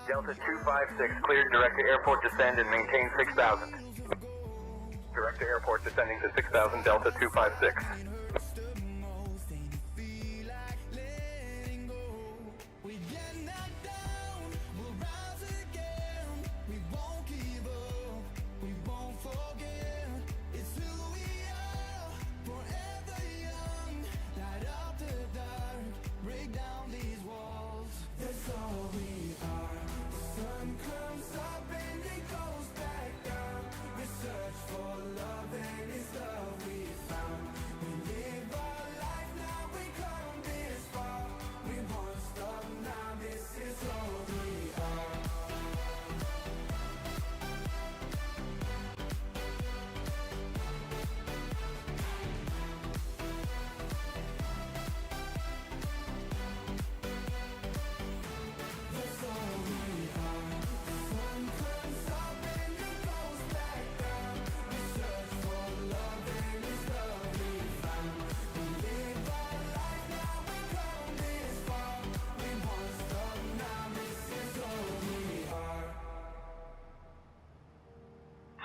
Delta 256, cleared direct to airport descend and maintain 6,000. Direct to airport descending to 6,000, Delta 256.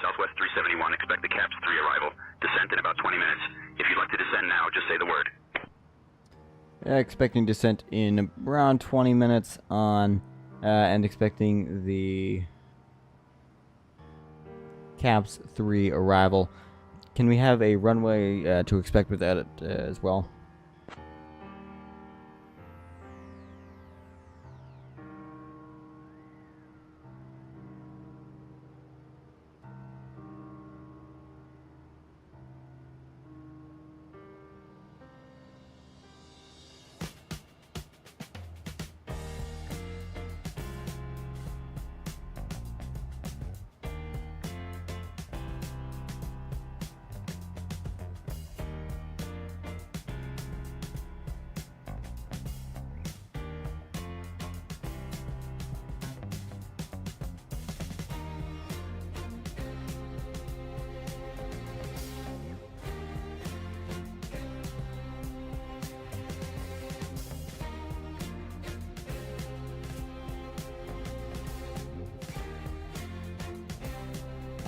Southwest 371, expect the CAPS 3 arrival. Descent in about 20 minutes. If you'd like to descend now, just say the word. Expecting descent in around 20 minutes on, and expecting the CAPS 3 arrival. Can we have a runway to expect with that as well?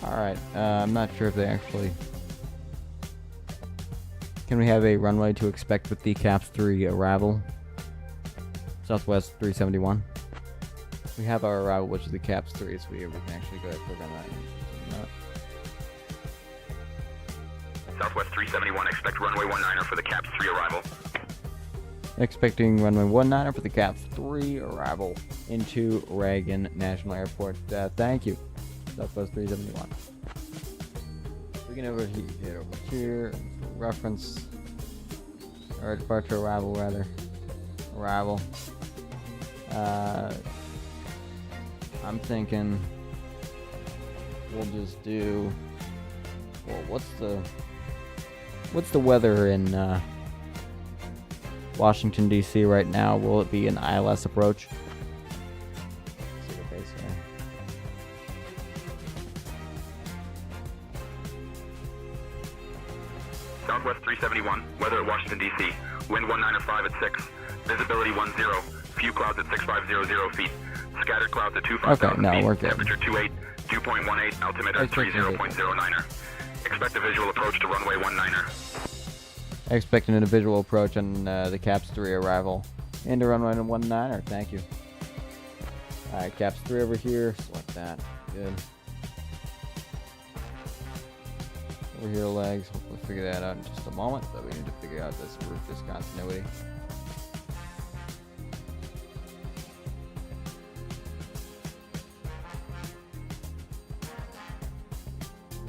Alright, I'm not sure if they actually... Can we have a runway to expect with the CAPS 3 arrival? Southwest 371. We have our arrival, which is the CAPS 3, so we can actually go ahead and program that. Southwest 371, expect runway 19er for the CAPS 3 arrival. Expecting runway 19er for the CAPS 3 arrival into Reagan National Airport. Thank you. Southwest 371. We can over here, reference, or departure arrival rather. Arrival. I'm thinking we'll just do, well, what's the weather in Washington DC right now? Will it be an ILS approach? Let's see what they say. Southwest 371, weather at Washington, D.C. Wind 195 at 6. Visibility 10. Few clouds at 6500 feet. Scattered clouds at 25,000 feet. We're good. Temperature 28, dew point 18, altimeter 30.09er. Expect a visual approach to runway 19er. Expecting a visual approach on the CAPS 3 arrival into runway 19er. Thank you. Alright, CAPS 3 over here. Select that. Good. Over here, legs. We'll figure that out in just a moment, but we need to figure out this roof discontinuity.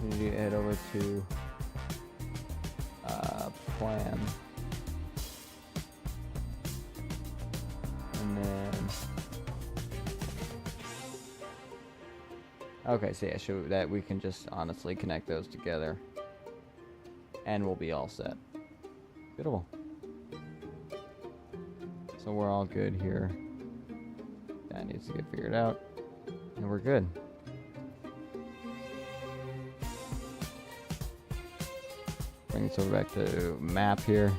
We need to head over to plan. Okay, so yeah, so that we can just honestly connect those together. And we'll be all set. Beautiful. So we're all good here. That needs to get figured out. And we're good. Bring this over back to map here.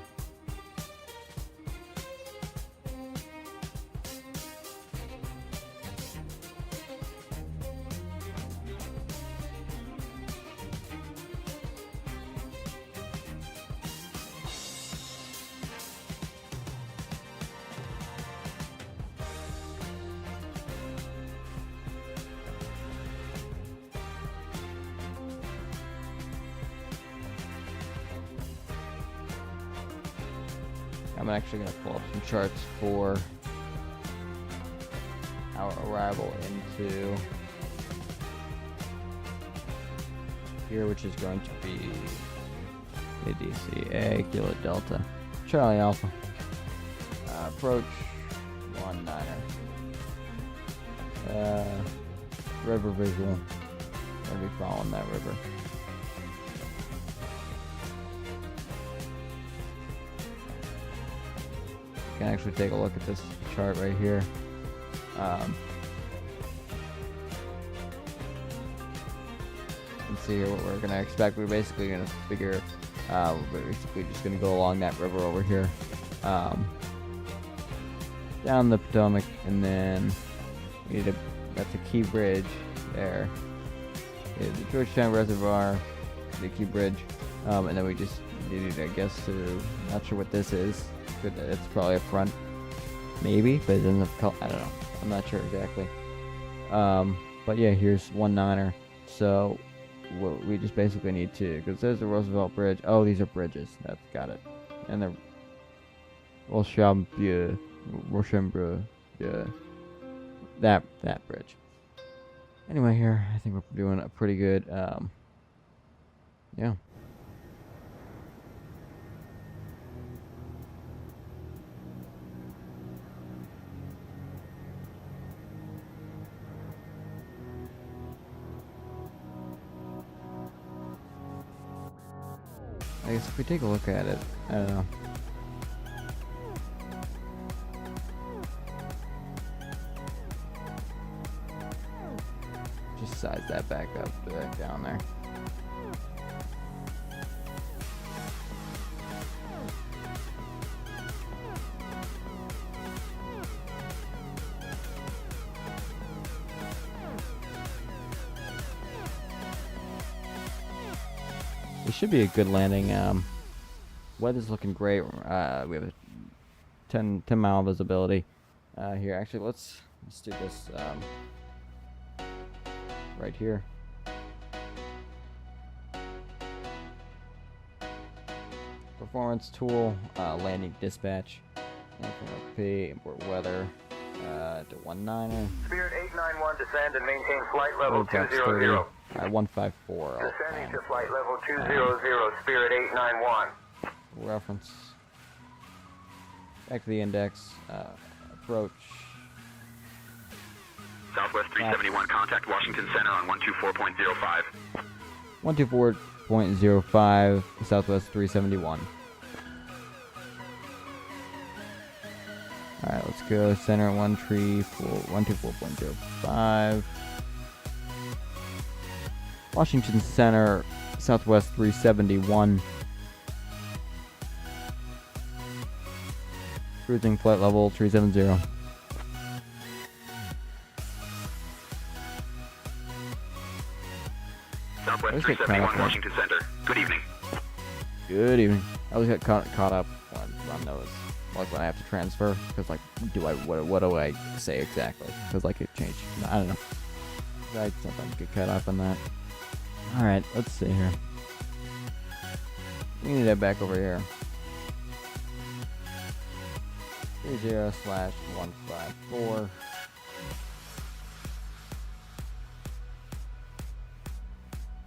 I'm actually going to pull up some charts for our arrival into here, which is going to be KDCA, Kilo Delta, Charlie Alpha, approach 19er, river visual, going to be following that river. Can actually take a look at this chart right here. And see here what we're gonna expect. We're basically gonna figure. We're basically just gonna go along that river over here, down the Potomac, and then we need to. That's a key bridge there. Okay, the Georgetown Reservoir, the key bridge, and then we just needed, I guess, to. Not sure what this is. It's probably a front, maybe, but it doesn't have color. I don't know. I'm not sure exactly. But yeah, here's 19er. So we just basically need to, because there's the Roosevelt Bridge. Oh, these are bridges. That's got it. And the Rochambeau, yeah, that bridge. Anyway, here I think we're doing a pretty good. Yeah. I guess if we take a look at it, I don't know. Just size that back up, back down there. It should be a good landing. Weather's looking great. We have a 10 mile visibility here. Actually, let's do this right here. Performance tool, landing dispatch. P, import weather to 19er. Spirit 891, descend and maintain flight level 200. 154. Descending to flight level 200, Spirit 891. Reference. Back to the index. Approach. Southwest 371, contact Washington Center on 124.05. 124.05, Southwest 371. Alright, let's go center 124.05. Washington Center, Southwest 371. Cruising flight level 370. Southwest 371, Washington Center. Good evening. Good evening. I always get caught up on those. Like when I have to transfer, because like, what do I say exactly? Because like it changed. I don't know. I sometimes get caught up on that. All right, let's see here. We need to head back over here. 30/154.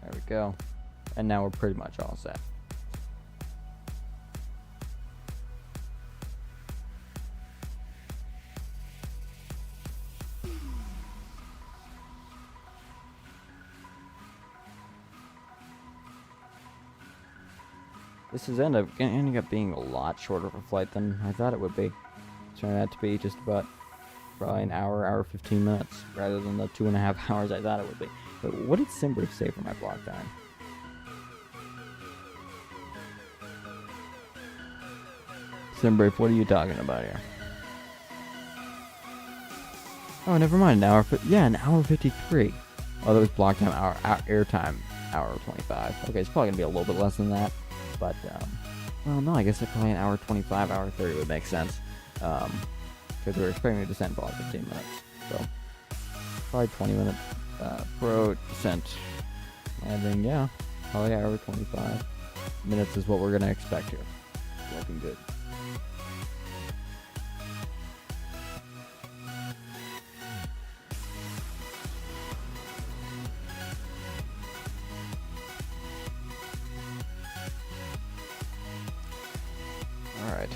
There we go. And now we're pretty much all set. This is ending up being a lot shorter of a flight than I thought it would be. It's turned out to be just about probably an hour 15 minutes, rather than the 2.5 hours I thought it would be. But what did SimBrief say for my block time? SimBrief, what are you talking about here? Oh, never mind. An hour 53. Oh, that was block time, air time, hour 25. Okay, it's probably gonna be a little bit less tan that, but well, no, I guess it's probably an hour 25, hour 30 would make sense. Because we're expecting to descend for like 15 minutes, so probably 20-minute pro descent landing. Yeah, probably hour 25 minutes is what we're gonna expect here. Looking good. All right.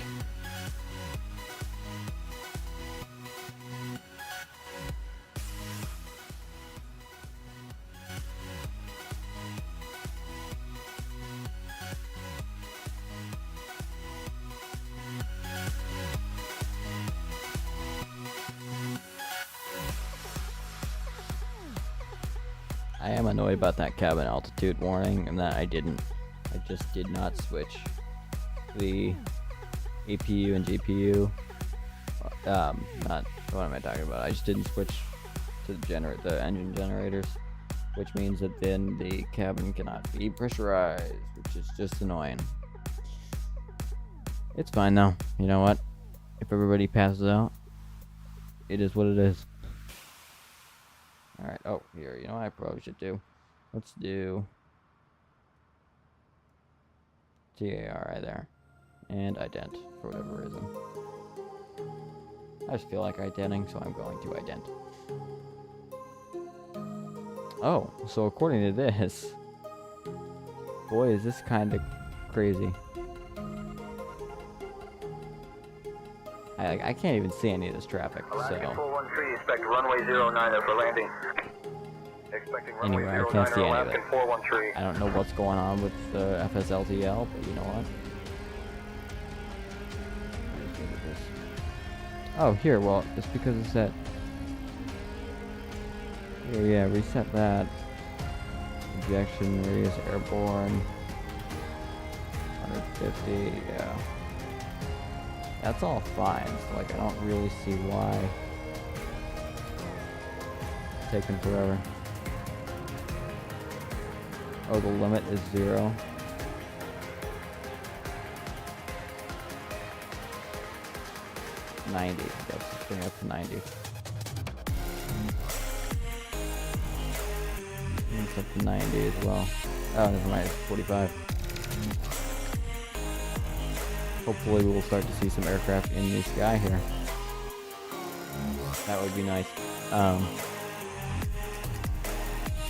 I am annoyed about that cabin altitude warning and that I just did not switch the APU and GPU. What am I talking about? I just didn't switch to the engine generators, which means that then the cabin cannot be pressurized, which is just annoying. It's fine though. You know what? If everybody passes out, it is what it is. Alright, oh, here, you know what I probably should do? Let's do TAR right there. And ident, for whatever reason. I just feel like identing, so I'm going to ident. Oh, so according to this, boy, is this kind of crazy. I can't even see any of this traffic, so... 413, expect runway 09 for landing. Anyway, I can't see any of it. I don't know what's going on with the FSLTL, but you know what? Oh, here, well, it's because it's that... Here, yeah, reset that. Ejection radius, airborne. 150, yeah. That's all fine, so, like, I don't really see why it's taking forever. Oh, the limit is 0. $90. Let's just bring it up to 90. It's up to 90 as well. Oh, never mind. It's 45. Hopefully, we will start to see some aircraft in the sky here. That would be nice.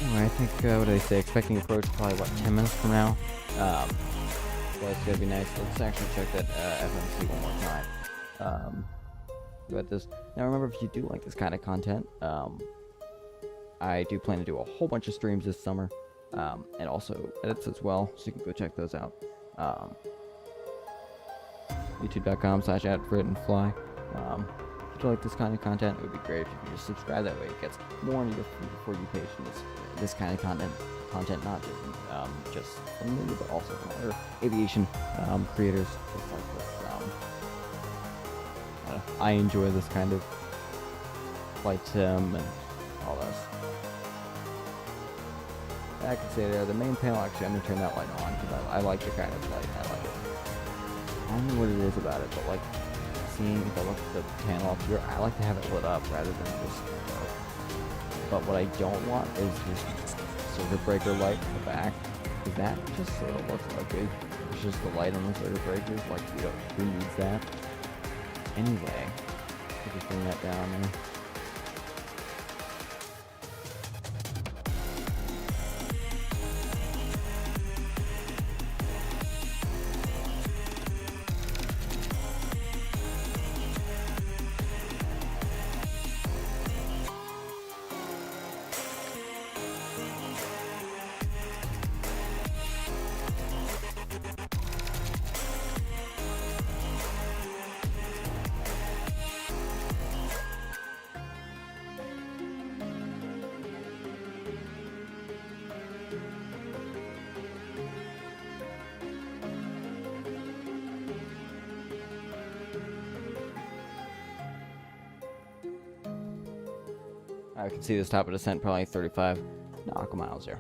Anyway, I think, what did I say? Expecting approach probably, what, 10 minutes from now? So it's gonna be nice. Let's actually check that FMC one more time. About this. Now, remember, if you do like this kind of content, I do plan to do a whole bunch of streams this summer, and also edits as well, so you can go check those out. YouTube.com/@FreightandFly. If you like this kind of content, it would be great if you could just subscribe. That way it gets more on your For You page and this kind of content not just from me, but also from other aviation creators just like this. I enjoy this kind of flight sim and all this. I could say there, the main panel, actually, I'm going to turn that light on because I like the kind of light. I like it. I don't know what it is about it, but like seeing, if I look at the panel up here, I like to have it lit up rather than just dark. But what I don't want is this circuit breaker light in the back, because that just sort of looks ugly. It's just the light on the circuit breakers, like, who needs that? Anyway, I'll just bring that down there. I can see this top of descent, probably 35 nautical miles here.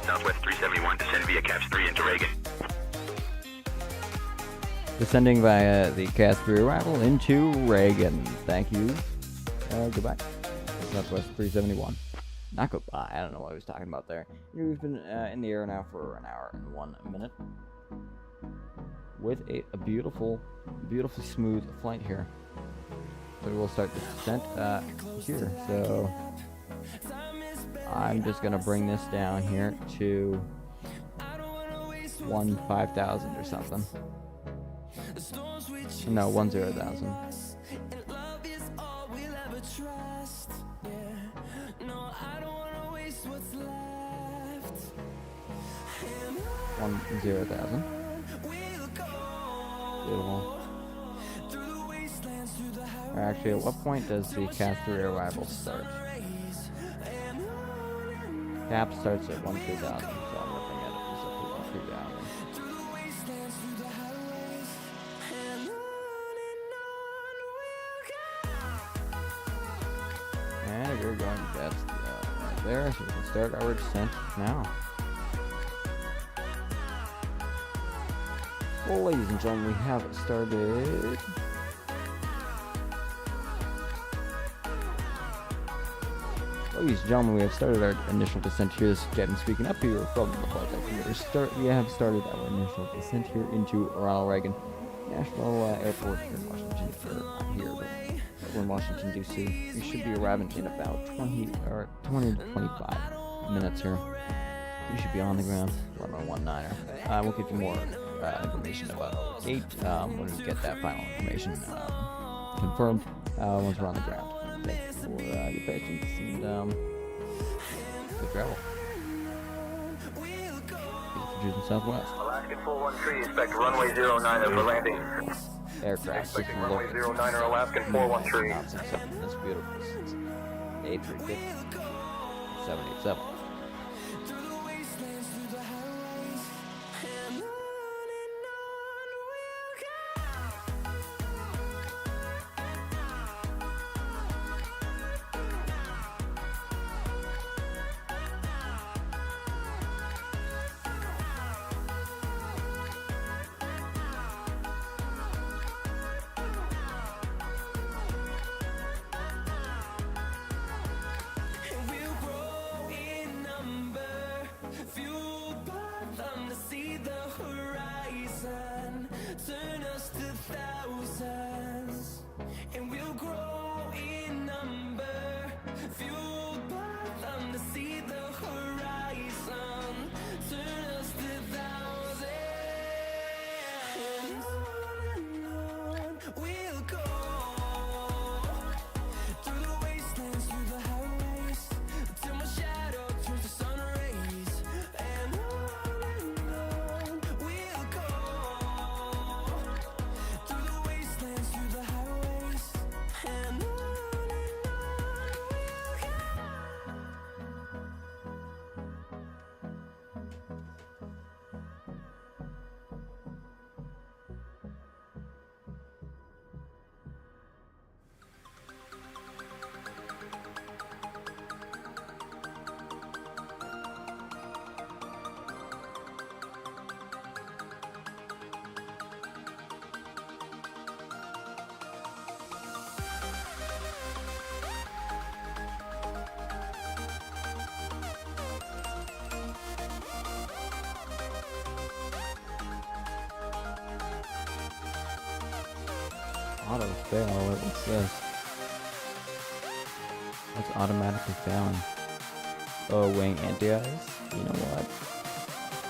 Southwest 371, descend via Caps 3 into Reagan. Descending via the Cas 3 arrival into Reagan. Thank you. Goodbye. Southwest 371. Not goodbye. I don't know what I was talking about there. We've been in the air now for an hour and 1 minute. With a beautiful, beautifully smooth flight here. So we'll start the descent here. So I'm just gonna bring this down here to 5,000 or something. No, 10,000. 10,000. Beautiful. Actually, at what point does the Cas 3 arrival start? Cap starts at 13,000, so I'm looking at it just up to 13,000. And we're going that's right there, so we can start our descent now. Well, ladies and gentlemen, we have started. Ladies and gentlemen, we have started our initial descent here. This is Jed speaking up here from the flight deck. We have started our initial descent here into Ronald Reagan National Airport here in Washington. We're in Washington, D.C. We should be arriving in about 20 to 25 minutes here. We should be on the ground. We're on our 19er. We'll give you more information about gate when we get that final information confirmed once we're on the ground. Thanks for your patience and good travel. choosing Southwest. Alaskan 413, expect runway 09 for landing. Aircraft Expecting system runway local. 09 or Alaskan 413. Not accepting this beautiful A350 787. Turn us to thousands, and we'll grow in number, fueled by them to see the horizon. Turn us to thousands, and on we'll go, through the wastelands, through the highways, till my shadow turns to sun rays, and on we'll go. Through the wastelands, through the highways, and on we'll go. Auto fail, what's this? That's automatically failing. Oh, weighing anti-ice? You know what?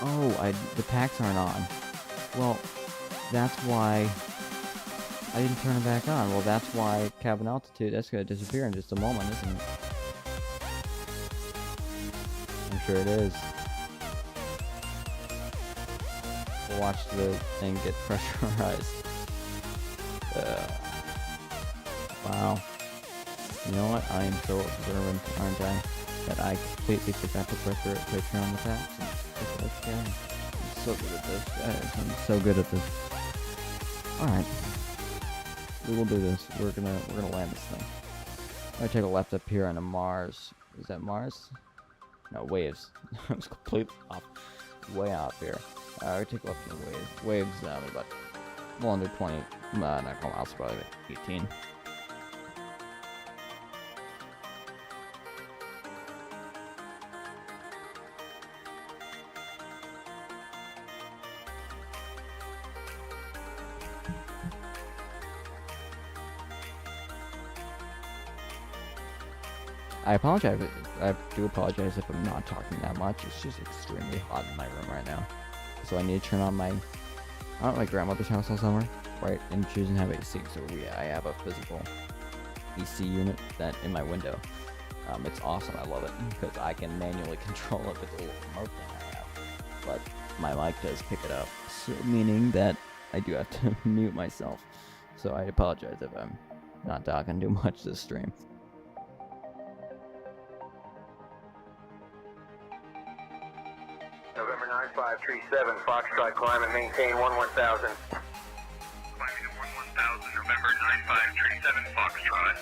Oh, the packs aren't on. Well, that's why I didn't turn it back on. Well, that's why cabin altitude, that's gonna disappear in just a moment, isn't it? I'm sure it is. We'll watch the thing get pressurized. Wow. You know what? I am so observant, aren't I? That I completely forgot to press the picture on the packs. I'm so good at this, guys. I'm so good at this. Alright. We will do this. We're gonna land this thing. I'm gonna take a left up here on a Mars. Is that Mars? No, Waves. I was completely off. Way off here. We take a left on the Waves. Waves, about well under 20 nautical miles, probably 18. I apologize. I do apologize if I'm not talking that much. It's just extremely hot in my room right now, so I need to turn on my. I'm at my grandmother's house all summer, right? And she doesn't have AC, so I have a physical AC unit that in my window. It's awesome. I love it because I can manually control if it's a little remote thing I have, but my mic does pick it up, so meaning that I do have to mute myself. So I apologize if I'm not talking too much this stream. November 9537, Foxtrot, climb and maintain 11,000. Climbing to 11,000, November 9537, Foxtrot.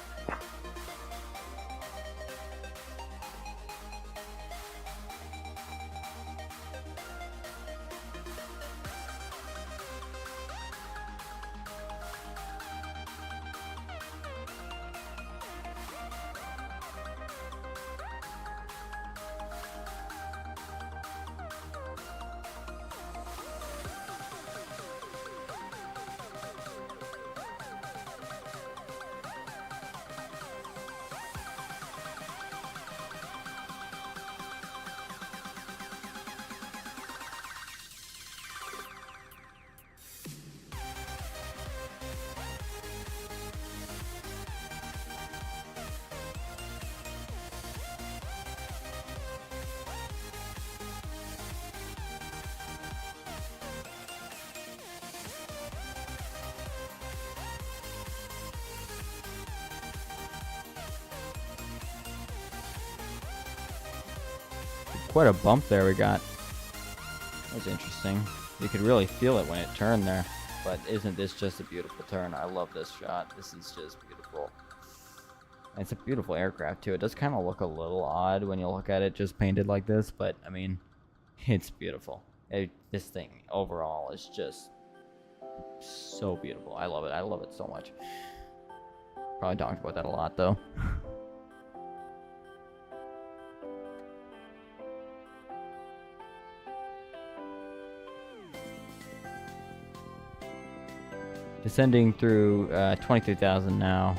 quite a bump there we got. That was interesting. You could really feel it when it turned there. But isn't this just a beautiful turn? I love this shot. This is just beautiful. And it's a beautiful aircraft too. It does kind of look a little odd when you look at it just painted like this, but I mean, it's beautiful. This thing overall is just so beautiful. I love it. I love it so much. Probably talked about that a lot though. Descending through 23,000 now.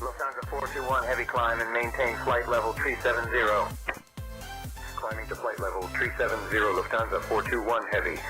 Lufthansa 421 heavy climb and maintain flight level 370. Climbing to flight level 370, Lufthansa 421 heavy.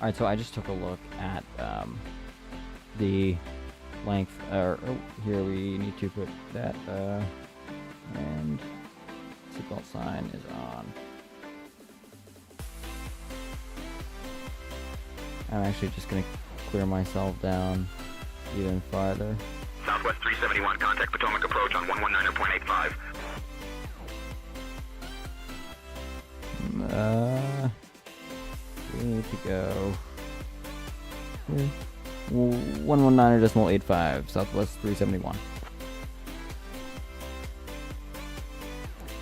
Alright, so I just took a look at the length, or here we need to put that, and seatbelt sign is on. I'm actually just going to clear myself down even farther. Southwest 371, contact Potomac approach on 119.85. We need to go. 119.85, Southwest 371.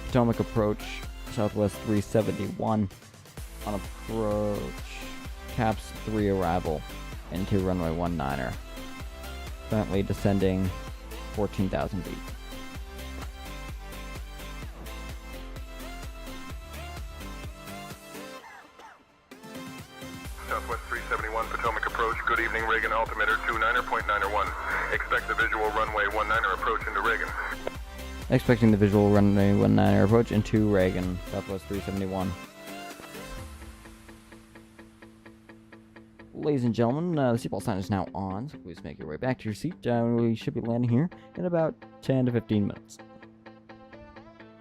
Potomac approach, Southwest 371. On approach, Caps 3 arrival into runway 19er. Currently descending 14,000 feet. Southwest 371, Potomac approach. Good evening, Reagan. Altimeter 29.901. Expect the visual runway 19er approach into Reagan. Expecting the visual runway 19er approach into Reagan, Southwest 371. Ladies and gentlemen, the seatbelt sign is now on, so please make your way back to your seat. We should be landing here in about 10 to 15 minutes.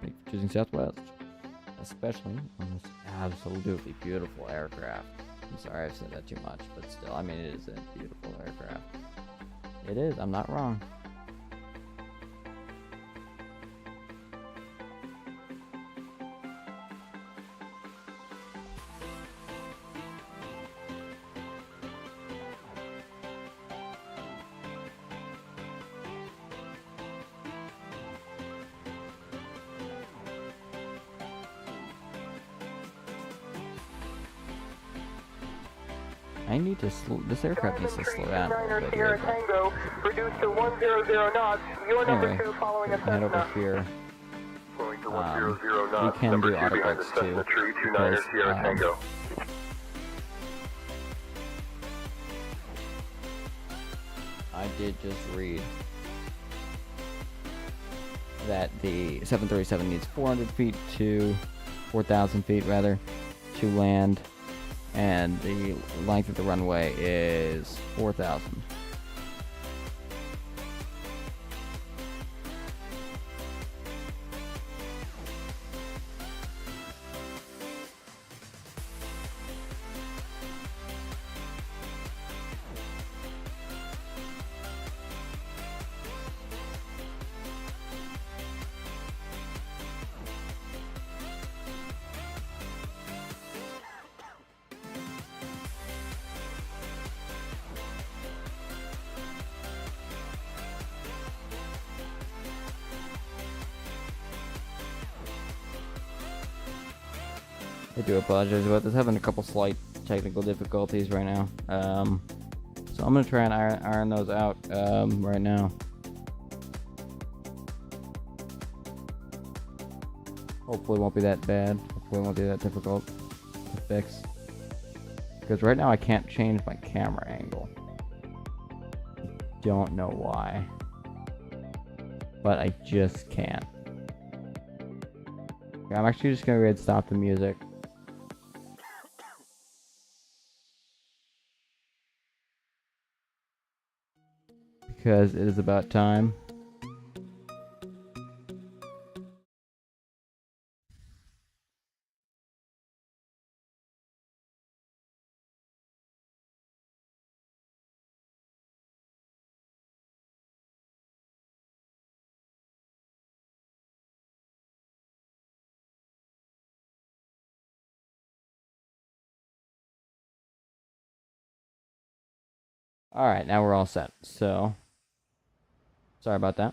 Thank you for choosing Southwest, especially on this absolutely beautiful aircraft. I'm sorry I've said that too much, but still, I mean, it is a beautiful aircraft. It is, I'm not wrong. I need to this aircraft needs to slow down a little bit here. Tango, reduced to 100 knots. Your number Anyway, 2 following a head over here. Going to 100 knots. We can Number do 2 auto behind brakes the Cessna too. tree, 29er Sierra Tango. I did just read that the 737 needs 400 feet to 4,000 feet rather to land, and the length of the runway is 4,000. I do apologize about this. Having a couple slight technical difficulties right now. So I'm gonna try and iron those out right now. Hopefully it won't be that bad. Hopefully it won't be that difficult to fix. Because right now I can't change my camera angle. Don't know why. But I just can't. Okay, I'm actually just gonna go ahead and stop the music. Because it is about time. Alright, now we're all set. So, sorry about that.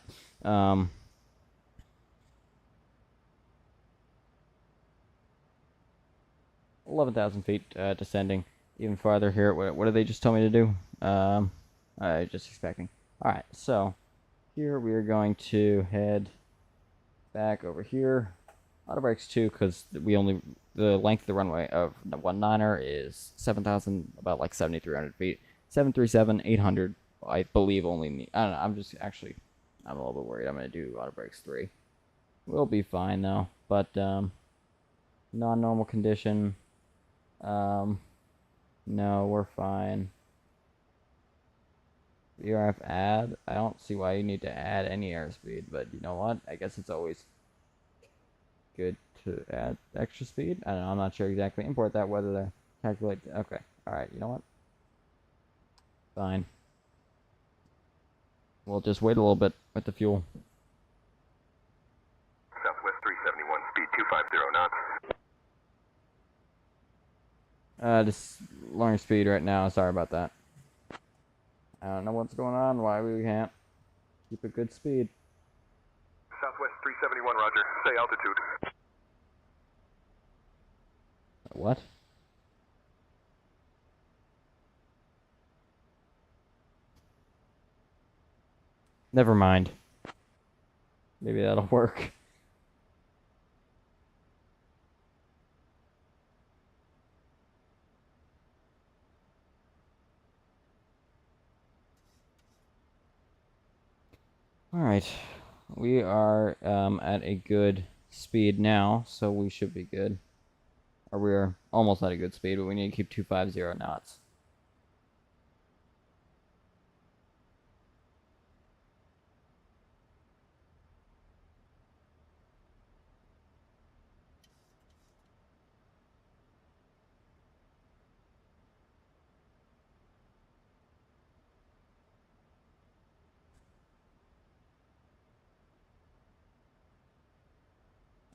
11,000 feet descending even farther here. What did they just tell me to do? I was just expecting. Alright, so here we are going to head back over here. Auto brakes too, because the length of the runway of the 19er is 7,000, about like 7,300 feet. 737, 800, I believe only need, I don't know, I'm a little bit worried. I'm going to do auto brakes 3. We'll be fine though, but non-normal condition, no, we're fine. VRF add, I don't see why you need to add any airspeed, but you know what, I guess it's always good to add extra speed. I don't know, I'm not sure exactly. Import that, whether they calculate, okay, alright, you know what? Fine. We'll just wait a little bit with the fuel. Southwest 371, speed 250 knots. Just lowering speed right now. Sorry about that. I don't know what's going on. Why we can't keep a good speed. Southwest 371, roger. Stay altitude. What? Never mind. Maybe that'll work. Alright. We are at a good speed now, so we should be good. Or we're almost at a good speed, but we need to keep 250 knots.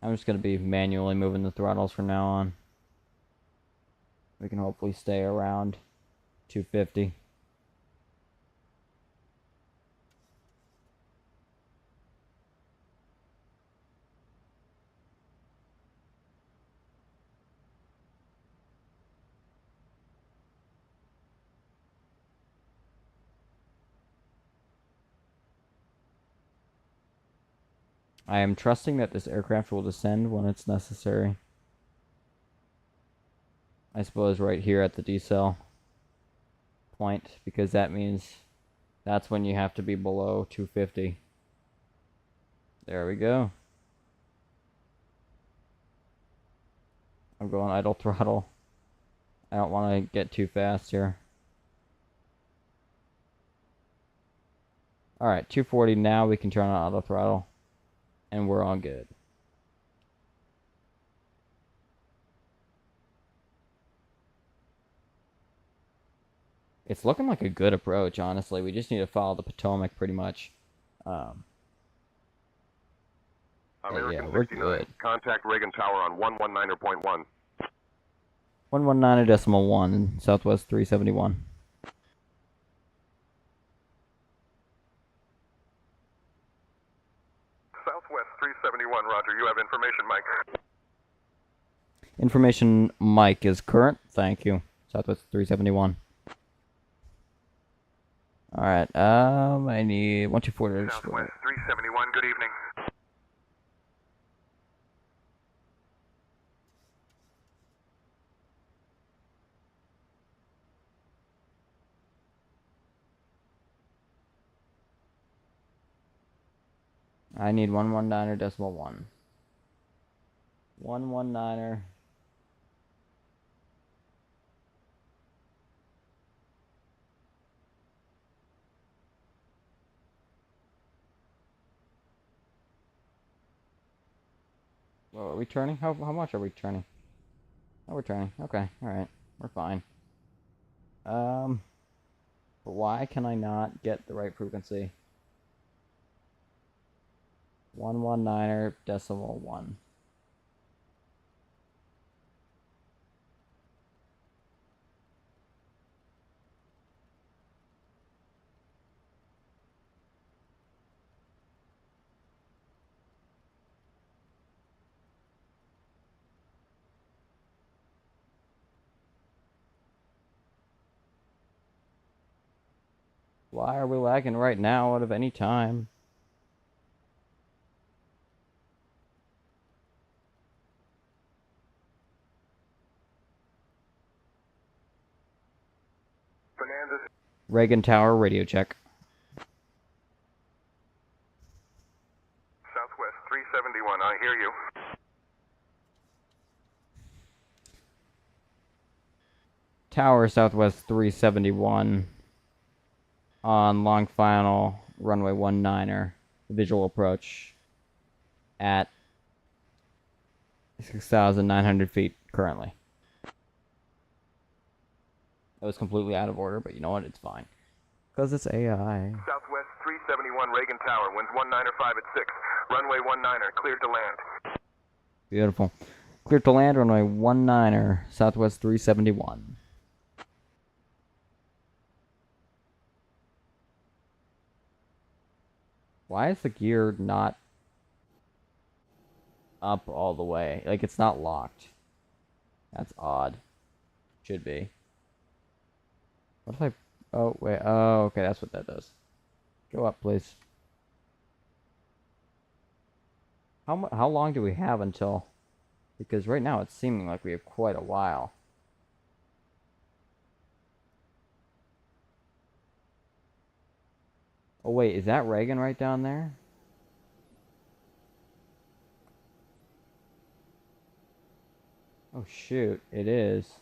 I'm just going to be manually moving the throttles from now on. We can hopefully stay around 250. I am trusting that this aircraft will descend when it's necessary. I suppose right here at the decel point, because that means that's when you have to be below 250. There we go. I'm going idle throttle. I don't want to get too fast here. Alright, 240 now. We can turn on auto throttle. And we're all good. It's looking like a good approach, honestly. We just need to follow the Potomac pretty much. American yeah, we're 69. good. Contact Reagan Tower on 119.1. 119.1, Southwest 371. Southwest 371, roger. You have information, Mike. Information Mike is current. Thank you. Southwest 371. Alright, I need 1240. Southwest 371, good evening. I need 119.1. 119. Well, are we turning? How much are we turning? Oh, we're turning. Okay, alright. We're fine. But why can I not get the right frequency? 119.1. Why are we lagging right now out of any time? Fernandez. Reagan Tower, radio check. Southwest 371, I hear you. Tower, Southwest 371. On long final, runway 19er. Visual approach. At 6,900 feet currently. That was completely out of order, but you know what? It's fine. Because it's AI. Southwest 371, Reagan Tower, winds 195 at 6. Runway 19er, cleared to land. Beautiful. Clear to land runway 19er, Southwest 371. Why is the gear not up all the way? Like, it's not locked. That's odd. Should be. What if I... Oh, wait. Oh, okay, that's what that does. Go up, please. How long do we have until... Because right now it's seeming like we have quite a while. Oh wait, is that Reagan right down there? Oh shoot, it is.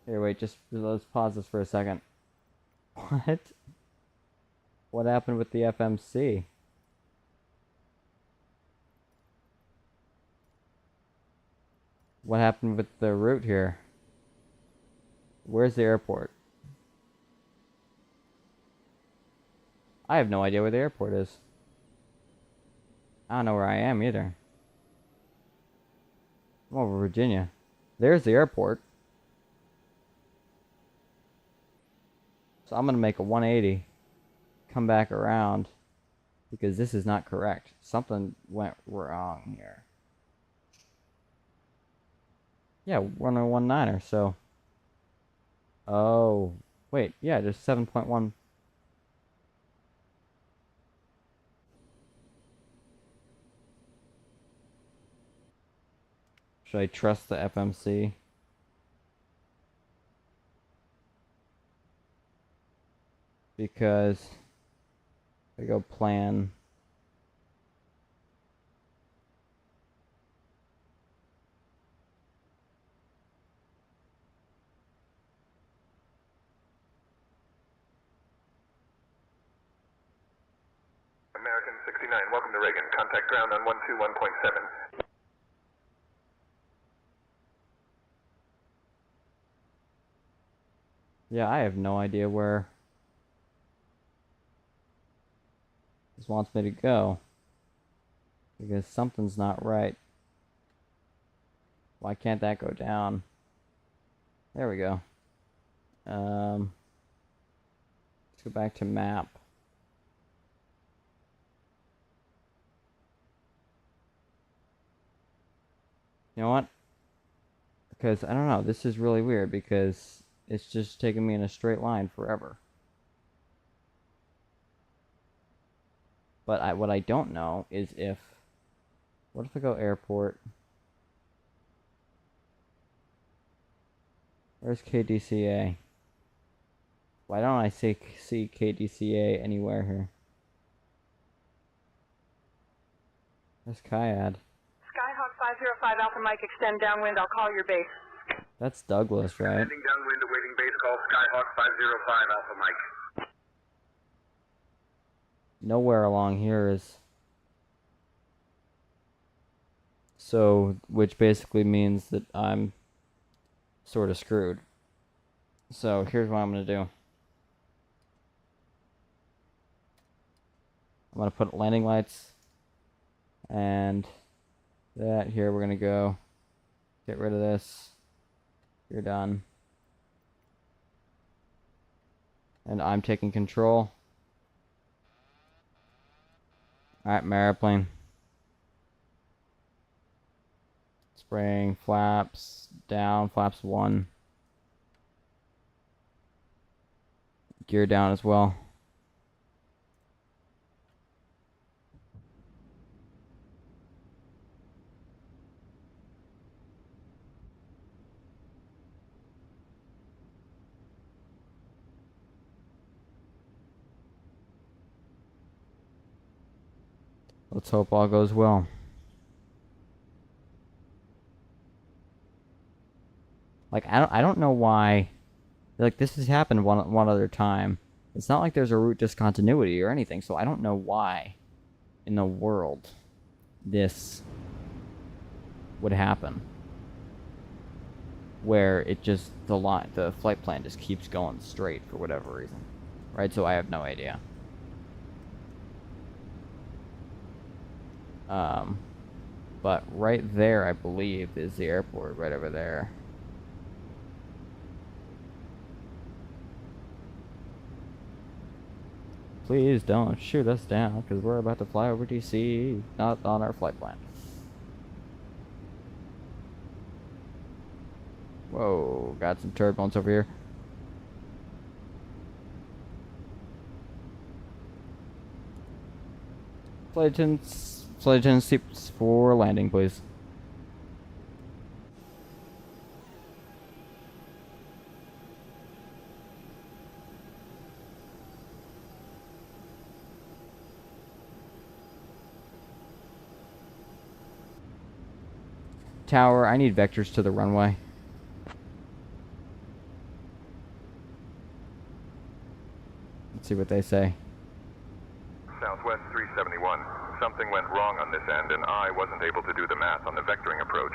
Here, wait, just let's pause this for a second. What? What happened with the FMC? What happened with the route here? Where's the airport? I have no idea where the airport is. I don't know where I am either. I'm over Virginia. There's the airport. So I'm gonna make a 180. Come back around. Because this is not correct. Something went wrong here. Yeah, we're on a 19er, so... Oh, wait, yeah, just 7.1. Should I trust the FMC? Because I go plan. American 69, welcome to Reagan. Contact ground on 121.7. Yeah, I have no idea where this wants me to go. Because something's not right. Why can't that go down? There we go. Let's go back to map. You know what? Because, I don't know, this is really weird because it's just taking me in a straight line forever. But what I don't know is if... What if I go airport? Where's KDCA? Why don't I see KDCA anywhere here? Where's KATL? Skyhawk 505 Alpha Mike, extend downwind. I'll call your base. That's Douglas, right? Heading downwind, awaiting base call, Skyhawk 505 Alpha Mike. Nowhere along here is... So, which basically means that I'm sort of screwed. So, here's what I'm going to do. I'm going to put landing lights. And that here, we're going to go. Get rid of this. You're done. And I'm taking control. Alright, my airplane. Spraying flaps down, flaps 1. Gear down as well. Let's hope all goes well. Like, I don't know why. Like, this has happened one other time. It's not like there's a route discontinuity or anything, so I don't know why in the world this would happen. Where it just, the flight plan just keeps going straight for whatever reason. Right, so I have no idea. But right there, I believe, is the airport, right over there. Please don't shoot us down, because we're about to fly over DC, not on our flight plan. Whoa, got some turbulence over here. Flight attendants, seats for landing, please. Tower, I need vectors to the runway. Let's see what they say. Southwest 371. Something went wrong on this end, and I wasn't able to do the math on the vectoring approach.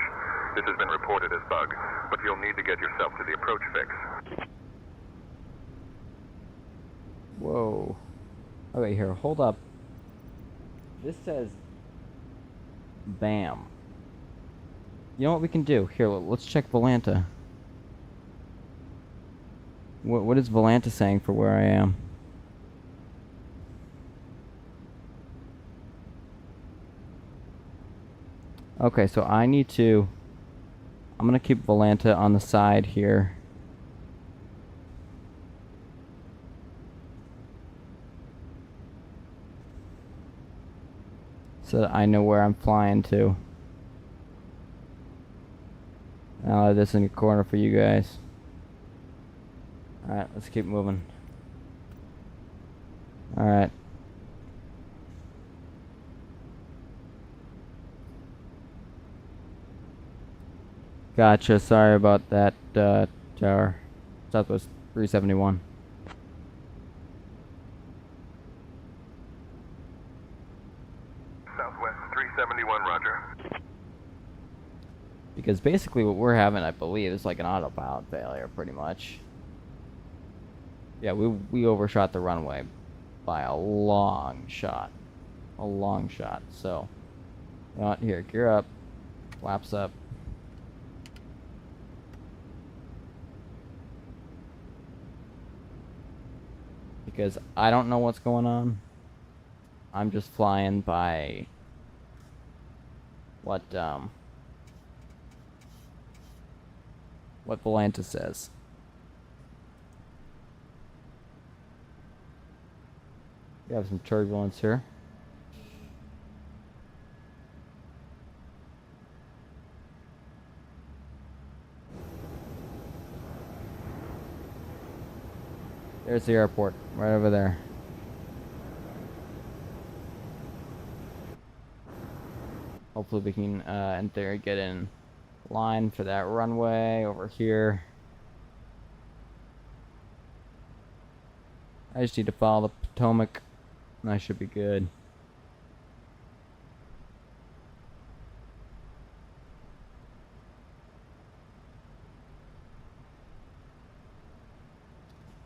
This has been reported as bug, but you'll need to get yourself to the approach fix. Whoa. Okay, here, hold up. This says BAM. You know what we can do? Here, let's check Volanta. What is Volanta saying for where I am? Okay, so I need to... I'm gonna keep Volanta on the side here. So that I know where I'm flying to. I'll have this in the corner for you guys. Alright, let's keep moving. Alright. Gotcha, sorry about that, tower. Southwest 371. Southwest 371, roger. Because basically what we're having, I believe, is like an autopilot failure, pretty much. Yeah, we overshot the runway by a long shot. A long shot, so... You know what, here, gear up. Flaps up. Because I don't know what's going on. I'm just flying by... what Volanta says. We have some turbulence here. There's the airport, right over there. Hopefully we can, in theory, get in line for that runway over here. I just need to follow the Potomac, and I should be good.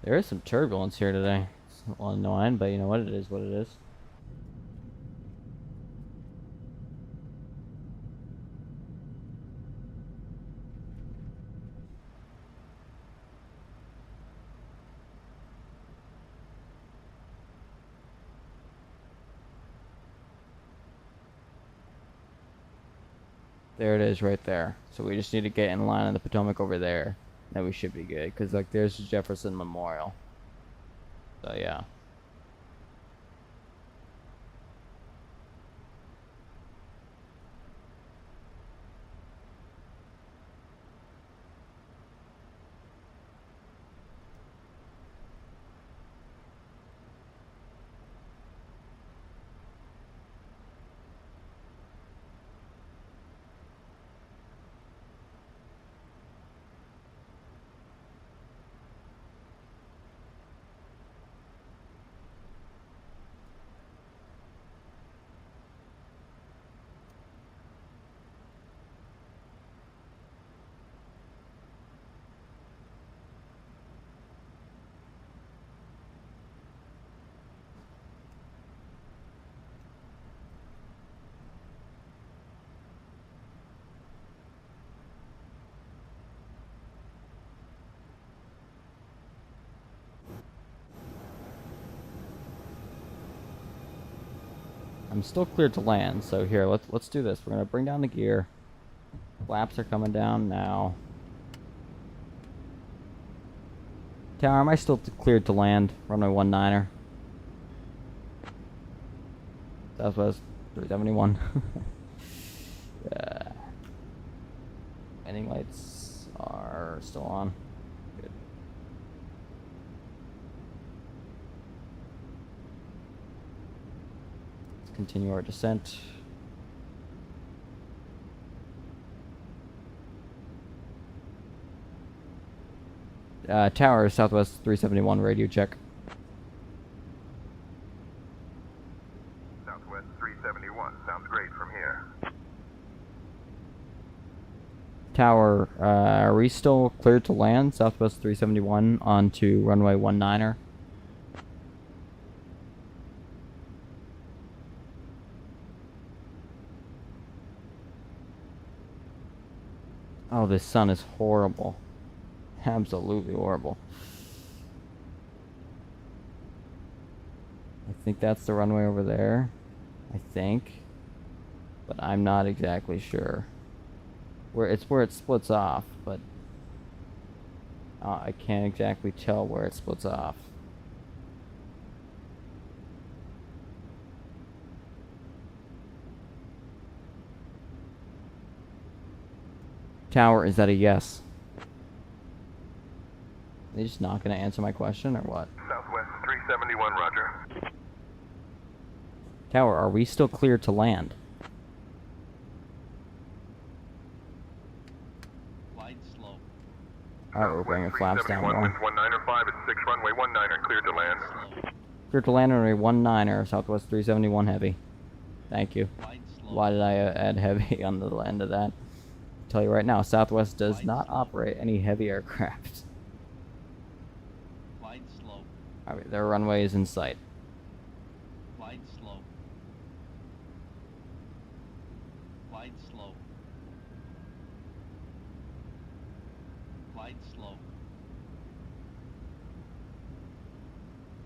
There is some turbulence here today. It's a little annoying, but you know what? It is what it is. There it is right there. So we just need to get in line on the Potomac over there. Then we should be good. Because like there's Jefferson Memorial. So yeah. I'm still cleared to land, so here, let's do this. We're gonna bring down the gear. Flaps are coming down now. Tower, am I still cleared to land? Runway 19er. Southwest 371. Landing lights are still on. Good. Let's continue our descent. Tower, Southwest 371, radio check. Southwest 371, sounds great from here. Tower, are we still cleared to land? Southwest 371 onto runway 19er. Oh, this sun is horrible. Absolutely horrible. I think that's the runway over there. I think. But I'm not exactly sure. Where it splits off, but I can't exactly tell where it splits off. Tower, is that a yes? Are they just not going to answer my question, or what? Southwest 371, roger. Tower, are we still clear to land? Glide slow. Alright, we're bringing flaps down more. 195 at 6 runway 19er, cleared to land. Clear to land runway 19er, Southwest 371 heavy. Thank you. Why did I add heavy on the end of that? I'll tell you right now, Southwest does not operate any heavy aircraft. Glide slow. Alright, their runway is in sight. Glide slow. Glide slow. Glide slow.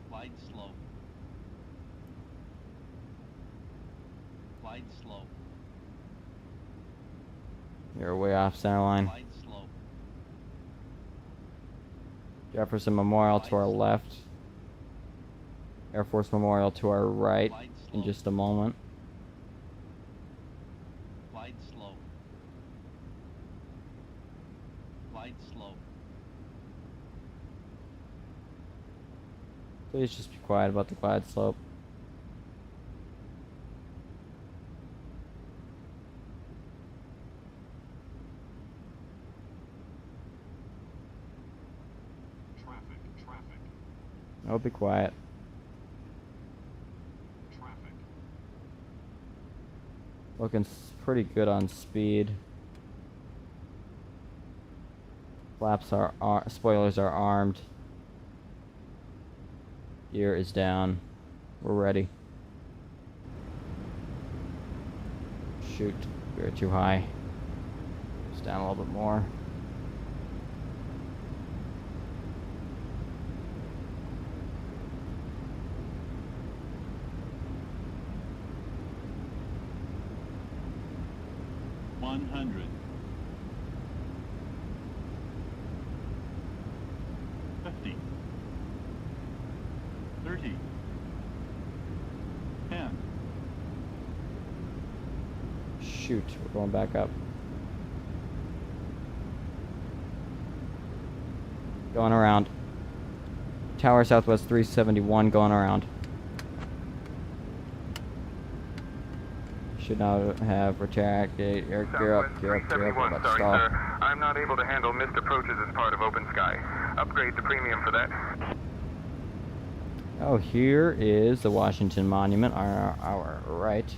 Glide slow. Glide slow. You're way off center line. Glide slow. Jefferson Memorial to our left. Air Force Memorial to our right in just a moment. Glide slow. Glide slow. Please just be quiet about the glide slope. Oh, be quiet. Traffic. Looking pretty good on speed. Flaps are spoilers are armed. Gear is down. We're ready. Shoot, we're too high. Just down a little bit more. Shoot, we're going back up. Going around. Tower Southwest 371 going around. Should now have retracted gear up, gear up, gear up, about to stall. Sir. I'm not able to handle missed approaches as part of open sky. Upgrade to premium for that. Oh, here is the Washington Monument on our right.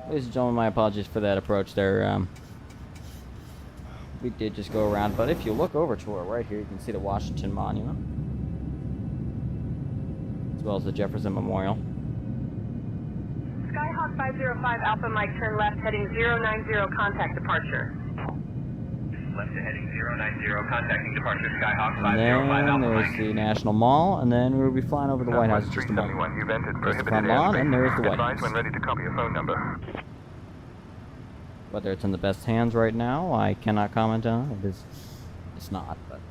Ladies and gentlemen, my apologies for that approach there. We did just go around, but if you look over to our right here, you can see the Washington Monument, as well as the Jefferson Memorial. Skyhawk 505 Alpha Mike, turn left, heading 090, contact departure. left to heading 090, contacting departure Skyhawk And then there's the National Mall, and then we'll be flying over the White House in just a moment. You've entered There's the prohibited front lawn, airspace. and there's the White Advise House. when ready to copy a phone number. Whether it's in the best hands right now, I cannot comment on. It's not, but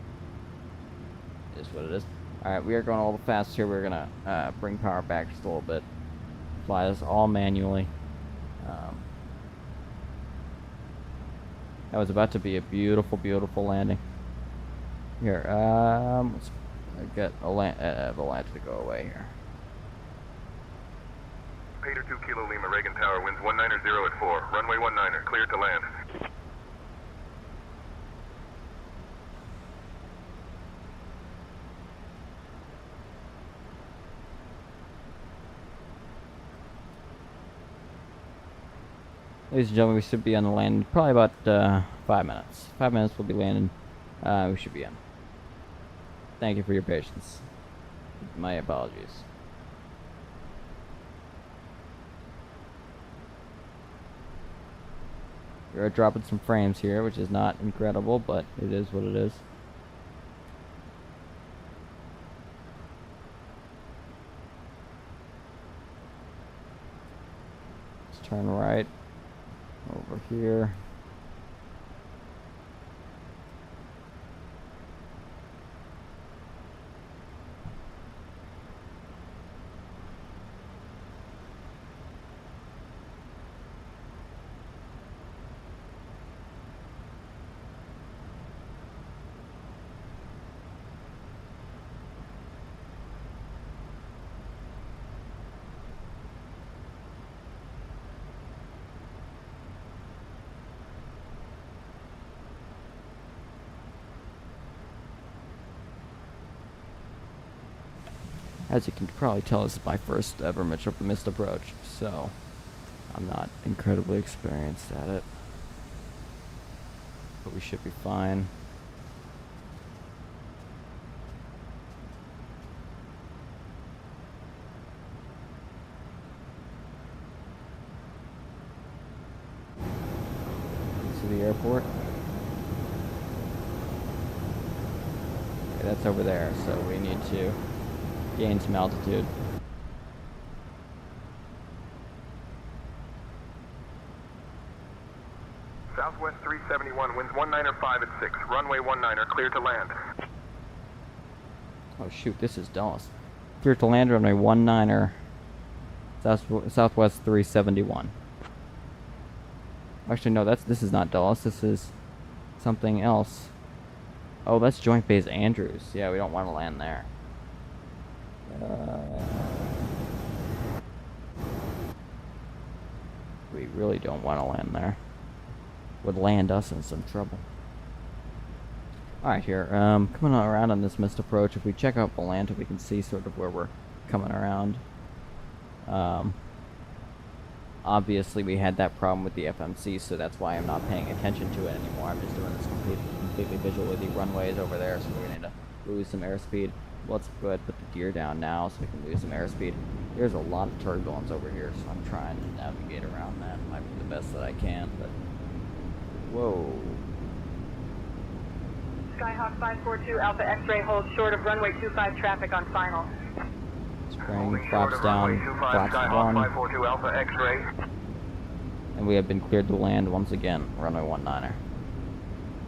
it is what it is. Alright, we are going a little fast here. We're going to bring power back just a little bit. Fly this all manually. That was about to be a beautiful, beautiful landing. Here, let's get the land to go away here. Pater 2 Kilo Lima, Reagan Tower, winds 190 at 4. Runway 19er, cleared to land. Ladies and gentlemen, we should be on the land probably about 5 minutes. 5 minutes we'll be landing. We should be in. Thank you for your patience. My apologies. We're dropping some frames here, which is not incredible, but it is what it is. Let's turn right over here. As you can probably tell, this is my first ever missed approach, so I'm not incredibly experienced at it. But we should be fine. To the airport. Okay, that's over there, so we need to gain some altitude. Southwest 371, winds 195 at 6. Runway 19er, cleared to land. Oh shoot, this is Dallas. Clear to land runway 19er, Southwest 371. Actually, no, this is not Dallas. This is something else. Oh, that's Joint Base Andrews. Yeah, we don't want to land there. We really don't want to land there. Would land us in some trouble. Alright, here, coming around on this missed approach, if we check out Volanta, we can see sort of where we're coming around. Obviously, we had that problem with the FMC, so that's why I'm not paying attention to it anymore. I'm just doing this completely visually. The runway is over there, so we're going to lose some airspeed. Let's go ahead and put the gear down now so we can lose some airspeed. There's a lot of turbulence over here, so I'm trying to navigate around that. Might be the best that I can, but... Whoa. Skyhawk 542 Alpha X-ray holds short of runway 25 traffic on final. Spring, flaps down, flaps one. 542 Alpha X-ray. And we have been cleared to land once again, runway 19er.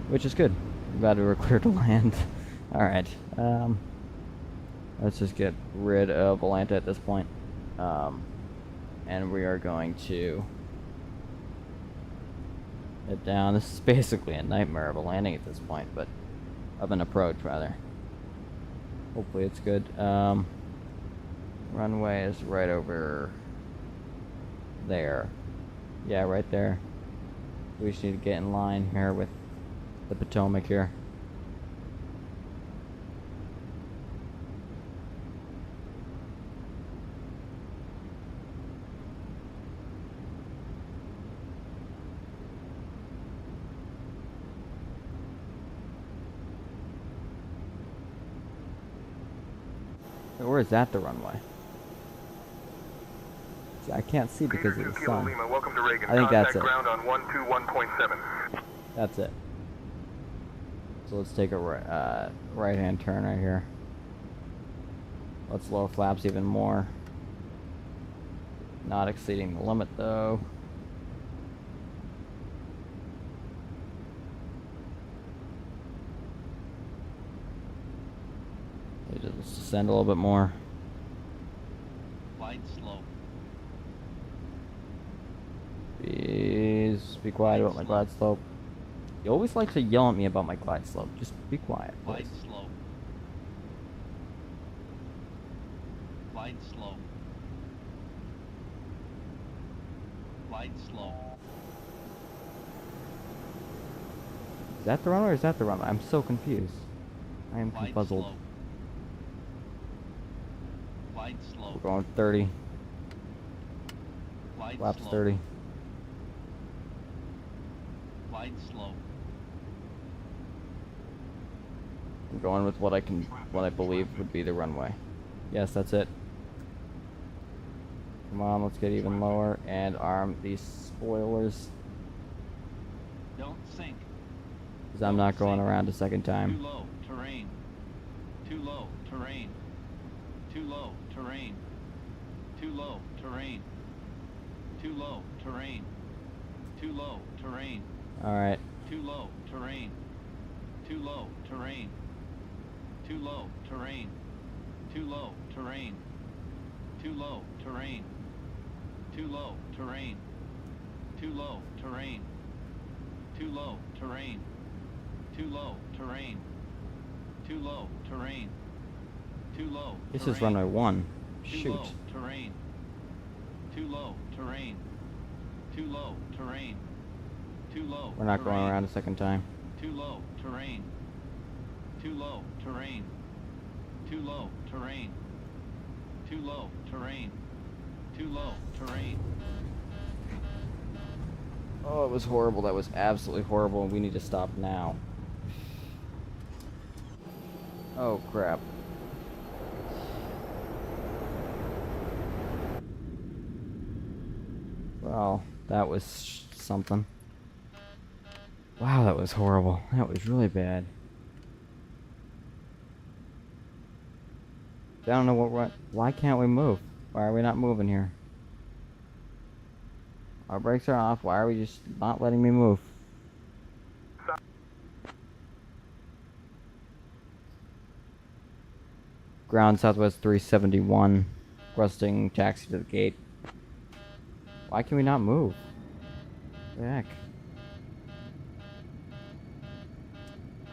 Which is good. I'm glad we were cleared to land. Alright, let's just get rid of Volanta at this point. And we are going to head down. This is basically a nightmare of a landing at this point, but of an approach, rather. Hopefully it's good. Runway is right over there. Yeah, right there. We just need to get in line here with the Potomac here. Or is that the runway? See, I can't see because of the sun. Lima, welcome to Reagan. I think that's it. Ground on 121.7. That's it. So let's take a right-hand turn right here. Let's lower flaps even more. Not exceeding the limit though. Let's descend a little bit more. Glide slow. Please be quiet about my glide slope. You always like to yell at me about my glide slope. Just be quiet, please. Glide slow. Glide slow. Glide slow. Is that the runway or is that the runway? I'm so confused. I am Glide puzzled. slow. Glide slow. We're going 30. Glide Flaps slow. 30. Glide slow. I'm going with what I believe would be the runway. Yes, that's it. Come on, let's get even lower and arm these spoilers. Don't sink. Because I'm not going around a second Too time. low. Terrain. Too low. Terrain. Too low. Terrain. Too low. Terrain. Too low. Terrain. Too low. Terrain. Alright. Too low. Terrain. Too low. Terrain. Too low. Terrain. Too low. Terrain. Too low. Terrain. Too low. Terrain. Too low. Terrain. Too low. Terrain. Too low. Terrain. Too low. Terrain. Too low. This is runway 1. Too Shoot. low. Terrain. Too low. Terrain. Too low. Terrain. Too low. We're not going terrain. around a second time. Too low. Terrain. Too low. Terrain. Too low. Terrain. Too low. Terrain. Too low. Terrain. Oh, it was horrible. That was absolutely horrible, and we need to stop now. Oh, crap. Well, that was something. Wow, that was horrible. That was really bad. I don't know what. Why can't we move? Why are we not moving here? Our brakes are off. Why are we just not letting me move? Ground Southwest 371. Requesting taxi to the gate. Why can we not move? What the heck?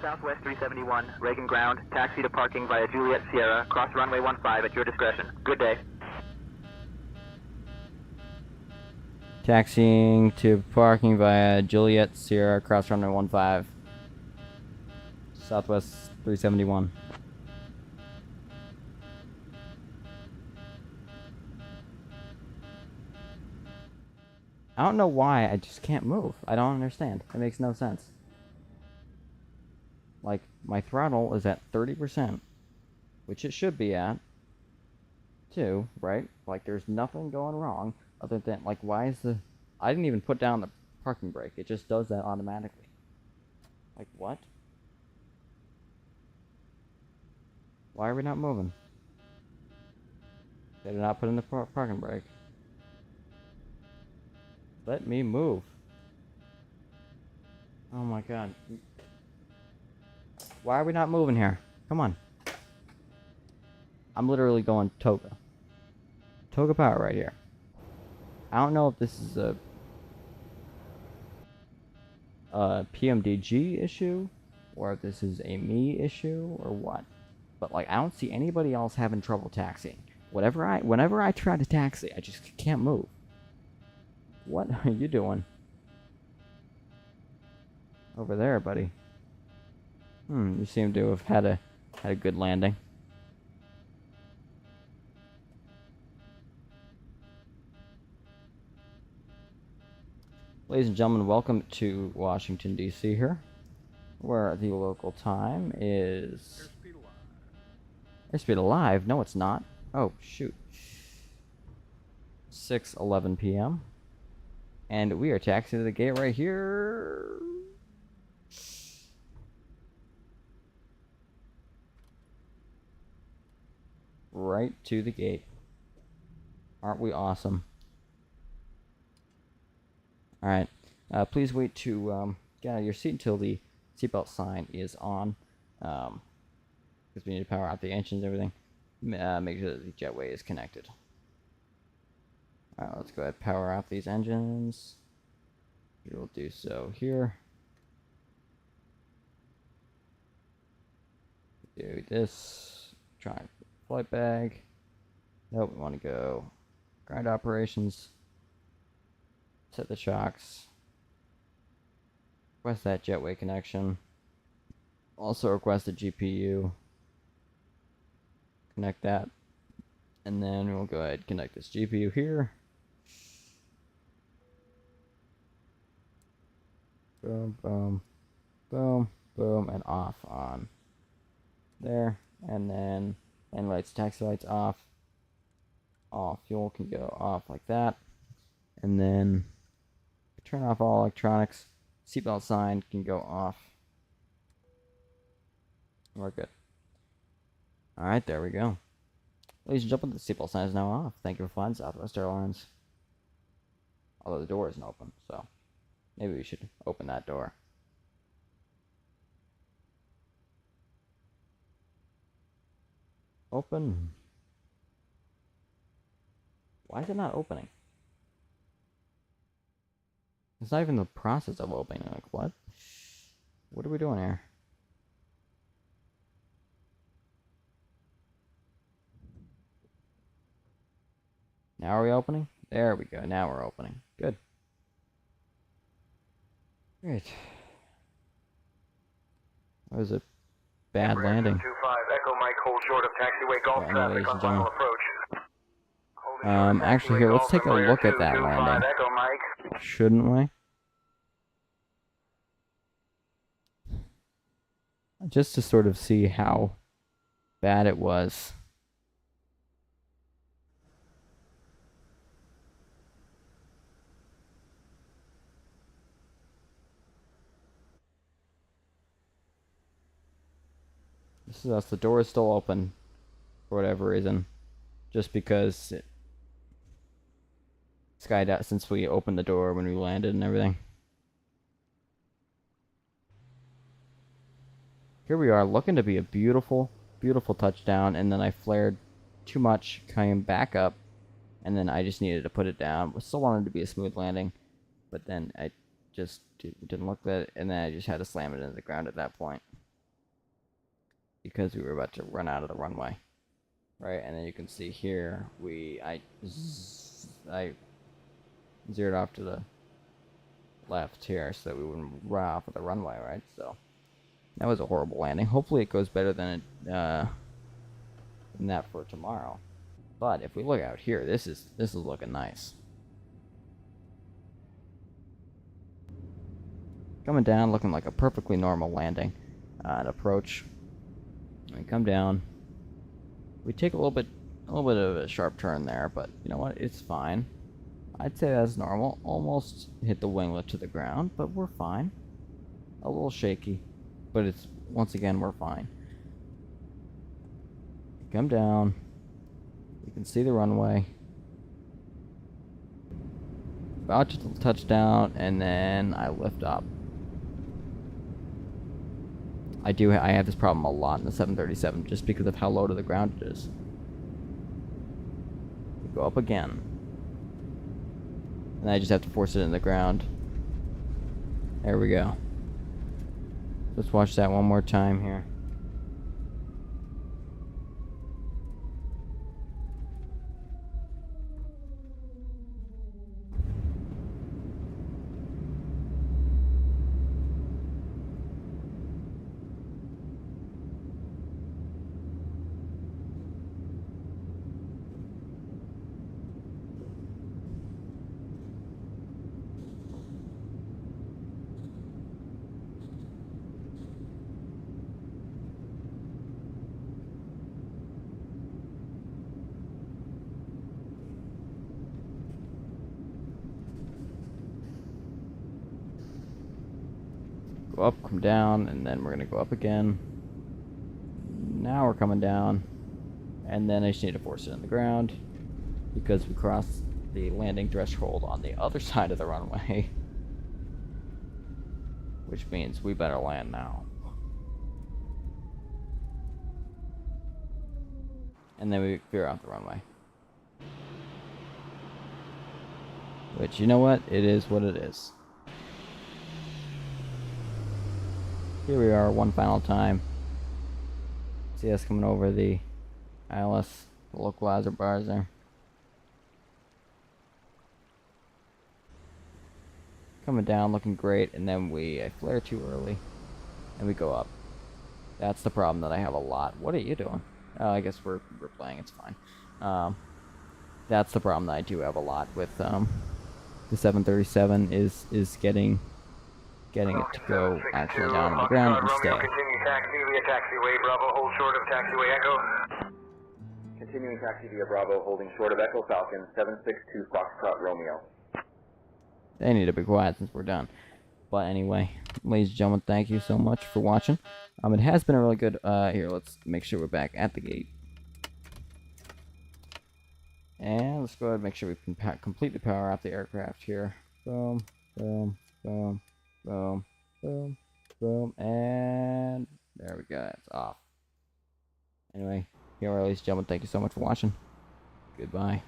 Southwest 371, Reagan Ground, taxi to parking via Juliet Sierra, cross runway 15 at your discretion. Good day. Taxiing to parking via Juliet Sierra, cross runway 15. Southwest 371. I don't know why, I just can't move. I don't understand. It makes no sense. Like, my throttle is at 30%, which it should be at, too, right? Like, there's nothing going wrong, other than, like, why is the... I didn't even put down the parking brake. It just does that automatically. Like, what? Why are we not moving? They did not put in the parking brake. Let me move. Oh my god. Why are we not moving here? Come on. I'm literally going Toga. Toga power right here. I don't know if this is a PMDG issue, or if this is a me issue, or what. But like, I don't see anybody else having trouble taxiing. Whenever I try to taxi, I just can't move. What are you doing? Over there, buddy. You seem to have had a good landing. Ladies and gentlemen, welcome to Washington, D.C. here, where the local time is... Airspeed Alive? No, it's not. Oh, shoot. 6:11 p.m. And we are taxiing to the gate right here. right to the gate. Aren't we awesome? Alright, please wait to get out of your seat until the seatbelt sign is on, because we need to power out the engines and everything. Make sure that the jetway is connected. Alright, let's go ahead and power out these engines. We will do so here. Do this. Try flight bag. Nope, we want to go ground operations. Set the shocks. Request that jetway connection. Also request a GPU. Connect that. And then we'll go ahead and connect this GPU here. Boom, boom, boom, boom, and off on there. And then lights, taxi lights off. All fuel can go off like that. And then turn off all electronics. Seatbelt sign can go off. We're good. Alright, there we go. Ladies and gentlemen, the seatbelt sign is now off. Thank you for flying Southwest Airlines. Although the door isn't open, so maybe we should open that door. Open. Why is it not opening? It's not even the process of opening. Like, what? What are we doing here? Now are we opening? There we go. Now we're opening. Good. Great. That was a bad landing. 25 Echo Mike, hold short of taxiway golf traffic on final approach. Actually here, let's take a look at that landing. Echo Mike. Shouldn't we? Just to sort of see how bad it was. This is us. The door is still open for whatever reason. Just because it skied out since we opened the door when we landed and everything. Here we are, looking to be a beautiful, beautiful touchdown, and then I flared too much, came back up, and then I just needed to put it down. I still wanted it to be a smooth landing, but then I just didn't look at it, and then I just had to slam it into the ground at that point. Because we were about to run out of the runway. Right, and then you can see here, I zeroed off to the left here so that we wouldn't run off of the runway, right? So that was a horrible landing. Hopefully it goes better than than that for tomorrow. But if we look out here, this is looking nice. Coming down, looking like a perfectly normal landing. An approach. And come down. We take a little bit of a sharp turn there, but you know what? It's fine. I'd say that's normal. Almost hit the winglet to the ground, but we're fine. A little shaky, but it's once again we're fine. Come down. You can see the runway. About to touch down, and then I lift up. I have this problem a lot in the 737 just because of how low to the ground it is. We go up again. And I just have to force it in the ground. There we go. Let's watch that one more time here. Go up, come down, and then we're going to go up again. Now we're coming down. And then I just need to force it on the ground because we crossed the landing threshold on the other side of the runway. Which means we better land now. And then we veer out the runway. Which, you know what? It is what it is. Here we are, one final time. See us coming over the ILS, the localizer bars there. Coming down, looking great, and then I flare too early, and we go up. That's the problem that I have a lot. What are you doing? Oh, I guess we're playing. It's fine. That's the problem that I do have a lot with the 737 is getting it to go actually down on the ground and stay. Continue taxi via taxiway Bravo, hold short of taxiway Echo. Continuing taxi via Bravo, holding short of Echo Falcon, 762 Foxtrot Romeo. They need to be quiet since we're done. But anyway, ladies and gentlemen, thank you so much for watching. It has been a really good, here, let's make sure we're back at the gate. And let's go ahead and make sure we can completely power out the aircraft here. Boom, boom, boom, boom, boom, boom, and there we go, it's off. Anyway, here, ladies and gentlemen, thank you so much for watching. Goodbye.